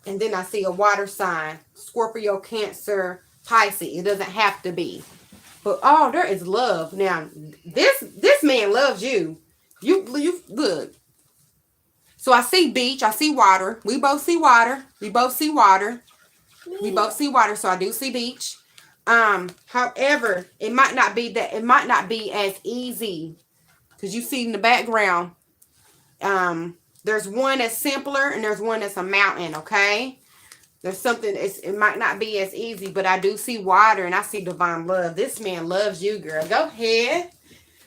And then I see a water sign. Scorpio, Cancer, Pisces. It doesn't have to be. But oh, there is love. Now, this man loves you. You look. So I see beach. I see water. We both see water. We both see water. We both see water. So I do see beach. However, it might not be that. It might not be as easy. Because you see in the background, there's one that's simpler and there's one that's a mountain, okay? There's something, it might not be as easy, but I do see water and I see divine love. This man loves you, girl. Go ahead.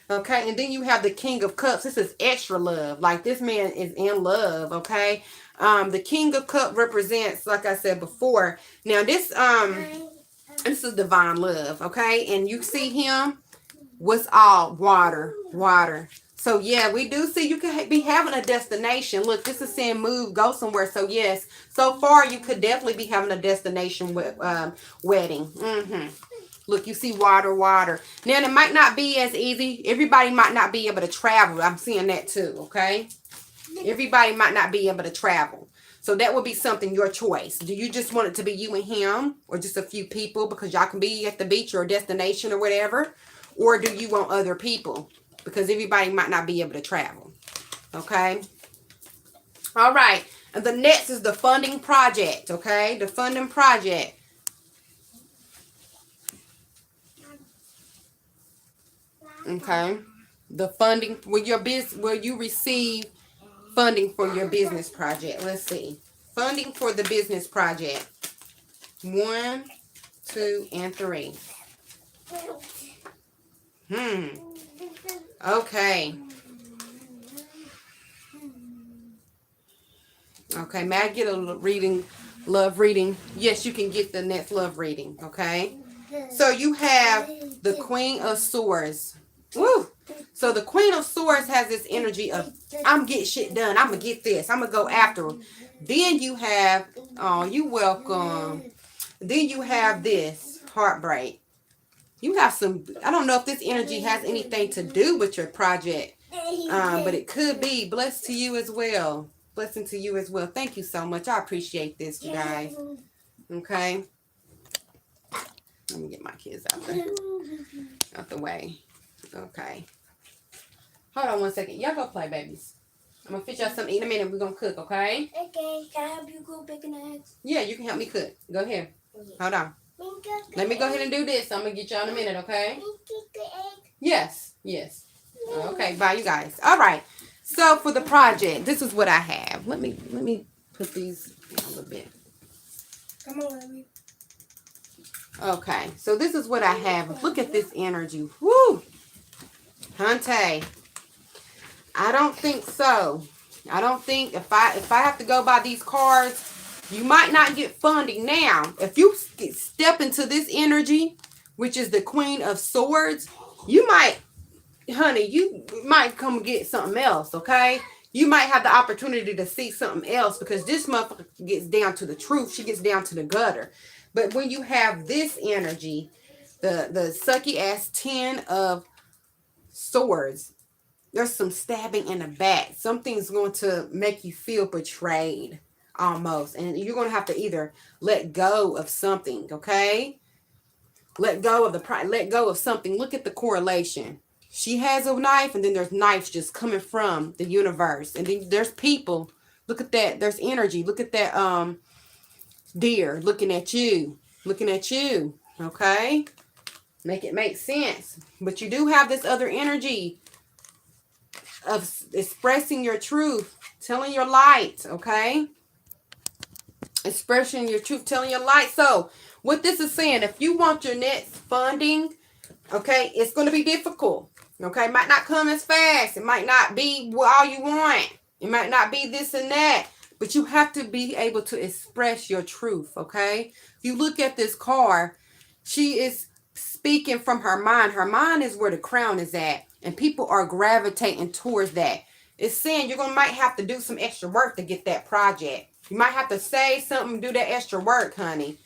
Okay, and then you have the King of Cups. This is extra love. Like, this man is in love, okay? The King of Cups represents, like I said before. Now, this is divine love, okay? And you see him. What's all water, water. So yeah, we do see you could be having a destination. Look, this is saying move, go somewhere. So yes, so far you could definitely be having a destination with wedding. Look, you see water, water. Now it might not be as easy. Everybody might not be able to travel. I'm seeing that too. Okay, everybody might not be able to travel. So that would be something, your choice. Do you just want it to be you and him, or just a few people because y'all can be at the beach or a destination or whatever? Or do you want other people? Because everybody might not be able to travel. Okay. All right. And the next is the funding project. Okay. The funding project. Okay. The funding. Will you receive funding for your business project? Let's see. Funding for the business project. 1, 2, and 3. Okay. Okay, may I get a reading, love reading? Yes, you can get the next love reading, okay? So you have the Queen of Swords. Woo! So the Queen of Swords has this energy of, I'm getting shit done. I'm going to get this. I'm going to go after them. Then you have, oh, you welcome. Then you have this, heartbreak. You have some, I don't know if this energy has anything to do with your project, but it could be. Blessed to you as well. Blessing to you as well. Thank you so much. I appreciate this, you guys. Okay. Let me get my kids out the way. Okay. Hold on 1 second. Y'all go play, babies. I'm going to fit y'all something in a minute. We're going to cook, okay? Okay. Can I help you cook bacon and eggs? Yeah, you can help me cook. Go ahead. Hold on. Let me go ahead and do this. I'm going to get y'all in a minute, okay? Yes. Yes. Okay, bye, you guys. All right. So for the project, this is what I have. Let me put these down a little bit. Come on, baby. Okay, so this is what I have. Look at this energy. Woo! Hunte. I don't think so. I don't think if I have to go by these cards, you might not get funding. Now, if you step into this energy, which is the Queen of Swords, you might, honey, you might come get something else, okay? You might have the opportunity to see something else because this motherfucker gets down to the truth. She gets down to the gutter. But when you have this energy, the sucky ass 10 of Swords, there's some stabbing in the back. Something's going to make you feel betrayed almost. And you're going to have to either let go of something, okay? Let go of let go of something. Look at the correlation. She has a knife, and then there's knives just coming from the universe. And then there's people. Look at that. There's energy. Look at that deer looking at you. Looking at you. Okay? Make it make sense. But you do have this other energy of expressing your truth, telling your light, okay? Expressing your truth, telling your light. So, what this is saying, if you want your next funding, okay, it's going to be difficult, okay? It might not come as fast. It might not be all you want. It might not be this and that. But you have to be able to express your truth, okay? If you look at this card, she is speaking from her mind. Her mind is where the crown is at, and people are gravitating towards that. It's saying you're gonna might have to do some extra work to get that project. You might have to say something, do that extra work, honey,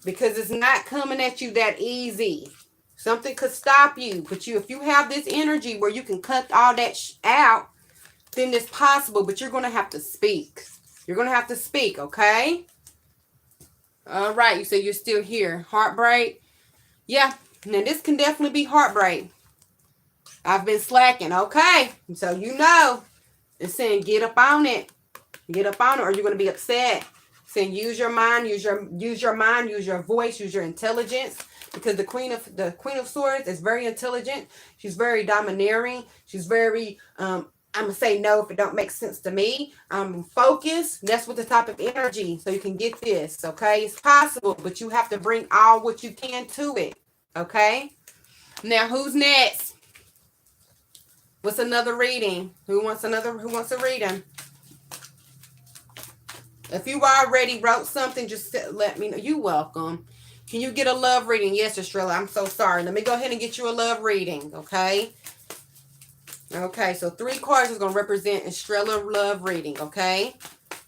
because it's not coming at you that easy. Something could stop you, but if you have this energy where you can cut all that out, then it's possible. But you're gonna have to speak. You're gonna have to speak, okay? All right. You say you're still here. Heartbreak. Yeah. Now this can definitely be heartbreak. I've been slacking. Okay. So you know, it's saying get up on it. Get up on it, or you're gonna be upset. It's saying use your mind, use your mind, use your voice, use your intelligence. Because the Queen of Swords is very intelligent. She's very domineering. She's very I'm gonna say no if it don't make sense to me. Focus. That's what the type of energy. So you can get this. Okay, it's possible, but you have to bring all what you can to it. Okay. Now who's next? What's another reading? Who wants a reading? If you already wrote something, just let me know. You're welcome. Can you get a love reading? Yes, Estrella. I'm so sorry. Let me go ahead and get you a love reading, okay? Okay, so 3 cards is going to represent Estrella love reading, okay?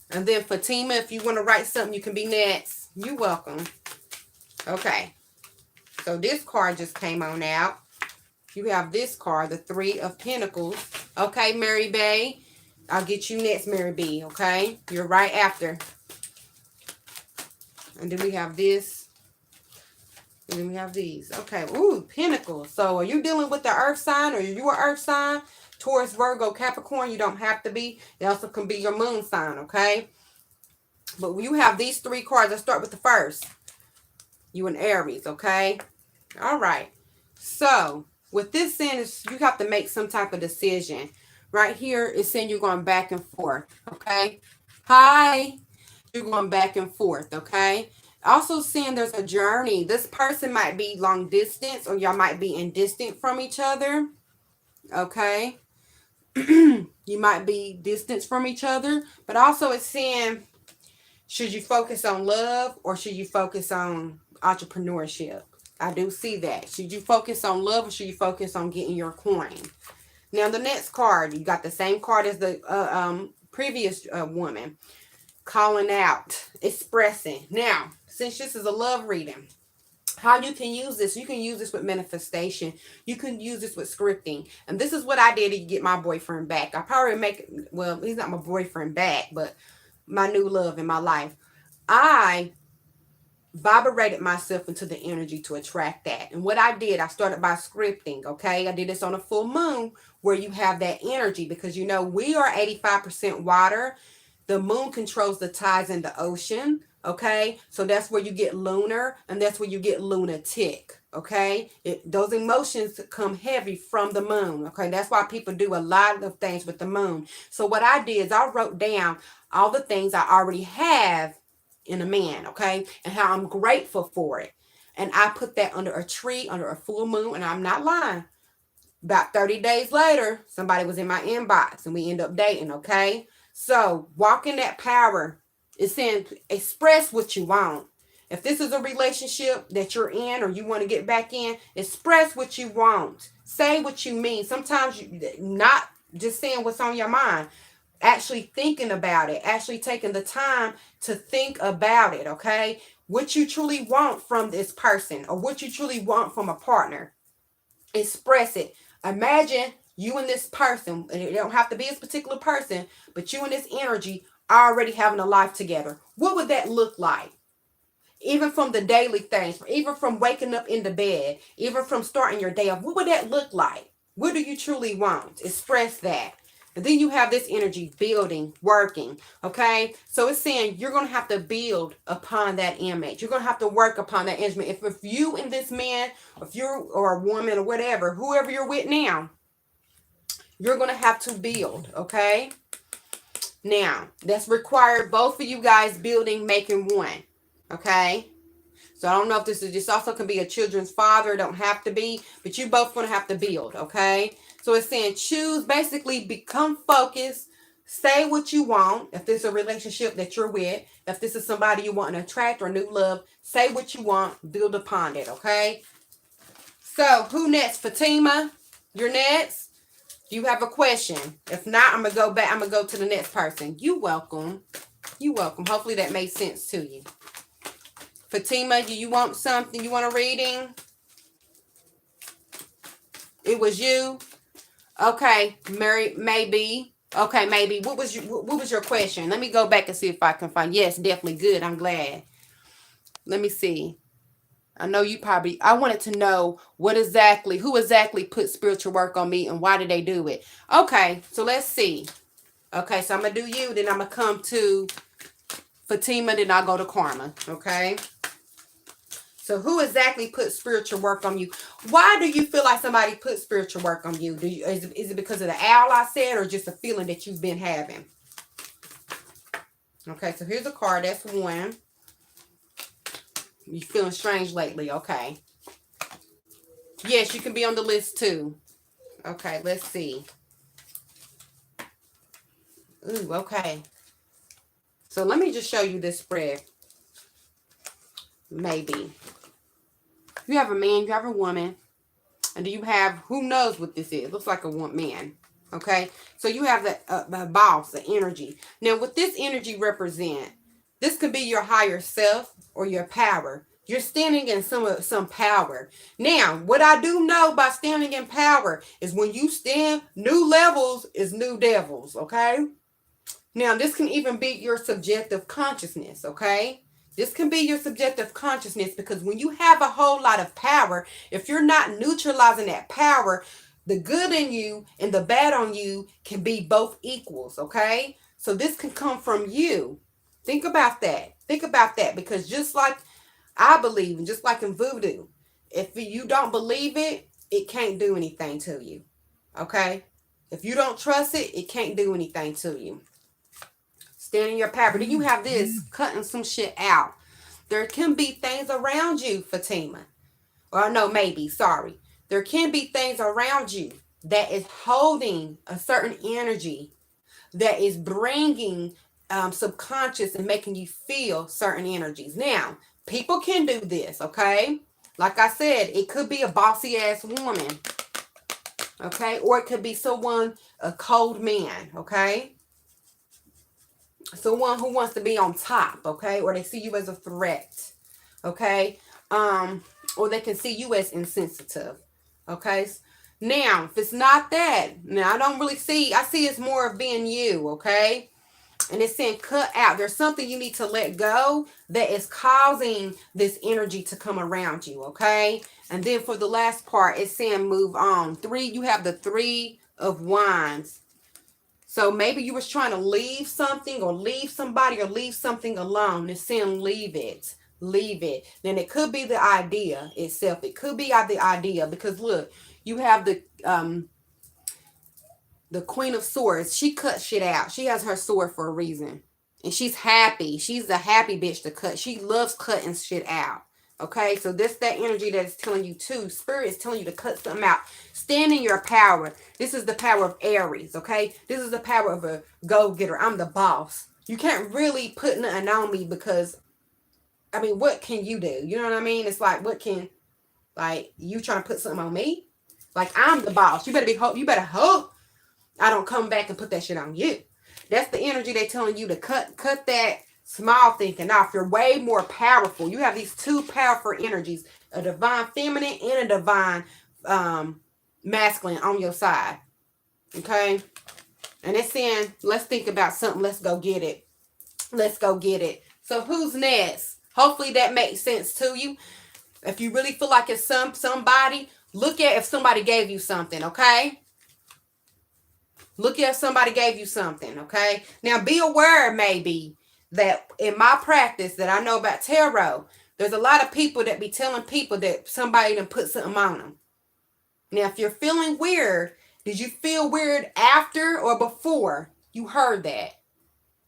And then Fatima, if you want to write something, you can be next. You're welcome. Okay. So this card just came on out. You have this card, the 3 of Pentacles. Okay, Mary Bay. I'll get you next, Mary B, okay? You're right after. And then we have this. And then we have these. Okay, ooh, Pentacles. So are you dealing with the earth sign, or are you an earth sign? Taurus, Virgo, Capricorn, you don't have to be. It also can be your moon sign, okay? But you have these 3 cards. Let's start with the first. You an Aries, okay? All right. So with this saying, you have to make some type of decision. Right here, it's saying you're going back and forth, okay? Hi. You're going back and forth, okay? Also saying there's a journey. This person might be long distance, or y'all might be in distant from each other, okay? You might be distant from each other, but also it's saying, should you focus on love, or should you focus on entrepreneurship? I do see that. Should you focus on love, or should you focus on getting your coin? Now, the next card, you got the same card as the previous woman. Calling out, expressing. Now, since this is a love reading, how you can use this, you can use this with manifestation. You can use this with scripting. And this is what I did to get my boyfriend back. I probably well, he's not my boyfriend back, but my new love in my life. I vibrated myself into the energy to attract that. And what I did, I started by scripting, okay? I did this on a full moon where you have that energy, because you know we are 85% water. The moon controls the tides in the ocean, okay? So that's where you get lunar, and that's where you get lunatic, okay? Those emotions come heavy from the moon, okay? That's why people do a lot of things with the moon. So what I did is I wrote down all the things I already have in a man, okay, and how I'm grateful for it. And I put that under a tree, under a full moon, and I'm not lying. About 30 days later, somebody was in my inbox, and we end up dating, okay? So walk in that power. It's saying express what you want. If this is a relationship that you're in, or you want to get back in, express what you want. Say what you mean. Sometimes you not just saying what's on your mind, actually thinking about it, actually taking the time to think about it, okay? What you truly want from this person, or what you truly want from a partner. Express it. Imagine you and this person, and it don't have to be this particular person, but you and this energy already having a life together. What would that look like? Even from the daily things, even from waking up in the bed, even from starting your day off, what would that look like? What do you truly want? Express that. And then you have this energy building, working, okay? So it's saying you're going to have to build upon that image. You're going to have to work upon that image. If you and this man, if you're, or a woman, or whatever, whoever you're with now, you're going to have to build, okay? Now, that's required both of you guys building, making one, okay? So I don't know if this also can be a children's father. It don't have to be, but you both going to have to build, okay? So it's saying choose, basically become focused, say what you want. If this is a relationship that you're with, if this is somebody you want to attract or new love, say what you want, build upon it, okay? So, who next? Fatima, you're next. Do you have a question? If not, I'm going to go back. I'm going to go to the next person. You welcome. You welcome. Hopefully that made sense to you. Fatima, do you want something? You want a reading? It was you? Okay, Mary, maybe. Okay, maybe. What was your question? Let me go back and see if I can find. Yes, definitely good. I'm glad. Let me see. I know you probably, I wanted to know who exactly put spiritual work on me and why did they do it? Okay, so let's see. Okay, so I'm going to do you, then I'm going to come to Fatima, then I'll go to Karma. Okay. So who exactly put spiritual work on you? Why do you feel like somebody put spiritual work on you? Is it because of the owl I said or just a feeling that you've been having? Okay, so here's a card. That's one. You feeling strange lately. Okay. Yes, you can be on the list too. Okay, let's see. Ooh, okay. So let me just show you this spread. Maybe. You have a man, you have a woman. And do you have, who knows what this is? Looks like a man. Okay. So you have the boss, the energy. Now, what this energy represent, this could be your higher self or your power. You're standing in some power. Now, what I do know by standing in power is when you stand, new levels is new devils. Okay. Now, this can even be your subjective consciousness. Okay. This can be your subjective consciousness because when you have a whole lot of power, if you're not neutralizing that power, the good in you and the bad on you can be both equals, okay? So this can come from you. Think about that. Think about that because just like I believe and just like in voodoo, if you don't believe it, it can't do anything to you, okay? If you don't trust it, it can't do anything to you. Stand in your power. Then you have this cutting some shit out. There can be things around you, Fatima. Or no, maybe, sorry. There can be things around you that is holding a certain energy that is bringing subconscious and making you feel certain energies. Now, people can do this, okay? Like I said, it could be a bossy ass woman, okay? Or it could be someone, a cold man, okay? Someone who wants to be on top, okay? Or they see you as a threat, okay? Or they can see you as insensitive, okay? Now, if it's not that, now I don't really see, I see it's more of being you, okay? And it's saying cut out. There's something you need to let go that is causing this energy to come around you, okay? And then for the last part, it's saying move on. You have the 3 of Wands. So maybe you was trying to leave something or leave somebody or leave something alone. It's saying leave it. Leave it. Then it could be the idea itself. It could be the idea because look, you have the Queen of Swords. She cuts shit out. She has her sword for a reason. And she's happy. She's a happy bitch to cut. She loves cutting shit out. Okay, so this that energy that is telling you too. Spirit is telling you to cut something out. Stand in your power. This is the power of Aries, okay? This is the power of a go-getter. I'm the boss. You can't really put nothing on me because, I mean, what can you do? You know what I mean? It's like, you trying to put something on me? Like, I'm the boss. You better hope I don't come back and put that shit on you. That's the energy they're telling you to cut that small thinking off. You're way more powerful. You have these 2 powerful energies, a divine feminine and a divine masculine on your side. Okay? And it's saying, let's think about something. Let's go get it. Let's go get it. So who's next? Hopefully that makes sense to you. If you really feel like it's somebody, look at if somebody gave you something, okay? Look at if somebody gave you something, okay? Now be aware maybe that in my practice that I know about tarot, there's a lot of people that be telling people that somebody done put something on them. Now, if you're feeling weird, did you feel weird after or before you heard that?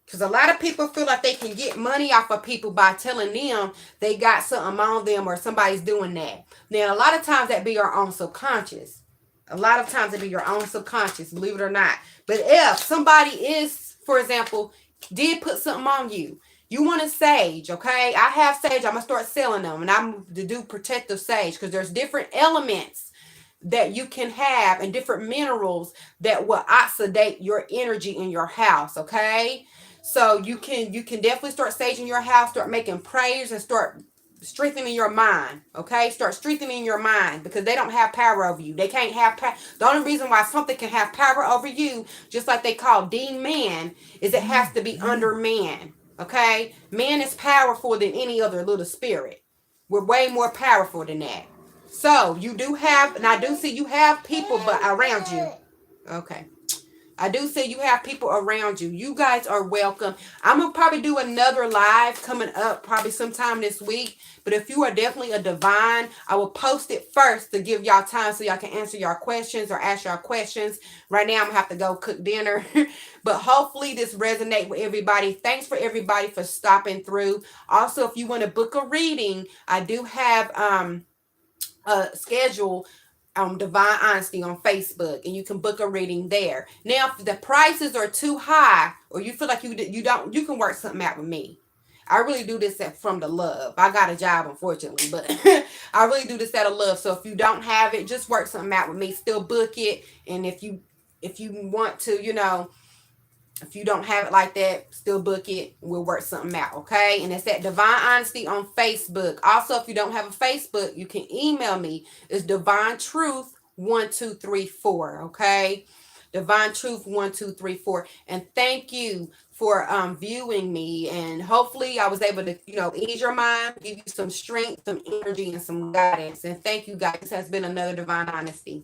Because a lot of people feel like they can get money off of people by telling them they got something on them or somebody's doing that. Now, a lot of times that be our own subconscious. A lot of times it be your own subconscious, believe it or not. But if somebody is, for example, did put something on you, You want a sage, okay? I have sage. I'm going to start selling them. And I'm to do protective sage because there's different elements that you can have and different minerals that will oxidate your energy in your house, okay? So you can definitely start saging your house, start making prayers, and start strengthening your mind, okay? Start strengthening your mind because they don't have power over you. They can't have power. The only reason why something can have power over you, just like they call demon man, is it has to be under man, okay? Man is powerful than any other little spirit. We're way more powerful than that. So you do have, and I do see you have people but around you. Okay. I do see you have people around you. You guys are welcome. I'm going to probably do another live coming up probably sometime this week. But if you are definitely a divine, I will post it first to give y'all time so y'all can answer y'all questions or ask y'all questions. Right now I'm going to have to go cook dinner. But hopefully this resonate with everybody. Thanks for everybody for stopping through. Also, if you want to book a reading, I do have schedule Divine Honesty on Facebook, and you can book a reading there. Now, if the prices are too high, or you feel like you can work something out with me. I really do this from the love. I got a job, unfortunately, but I really do this out of love. So if you don't have it, just work something out with me. Still book it, and if you want to, if you don't have it like that, still book it. We'll work something out, okay? And it's at Divine Honesty on Facebook. Also, if you don't have a Facebook, you can email me. It's Divine Truth 1234, okay? Divine Truth 1234. And thank you for viewing me. And hopefully I was able to, ease your mind, give you some strength, some energy, and some guidance. And thank you guys. This has been another Divine Honesty.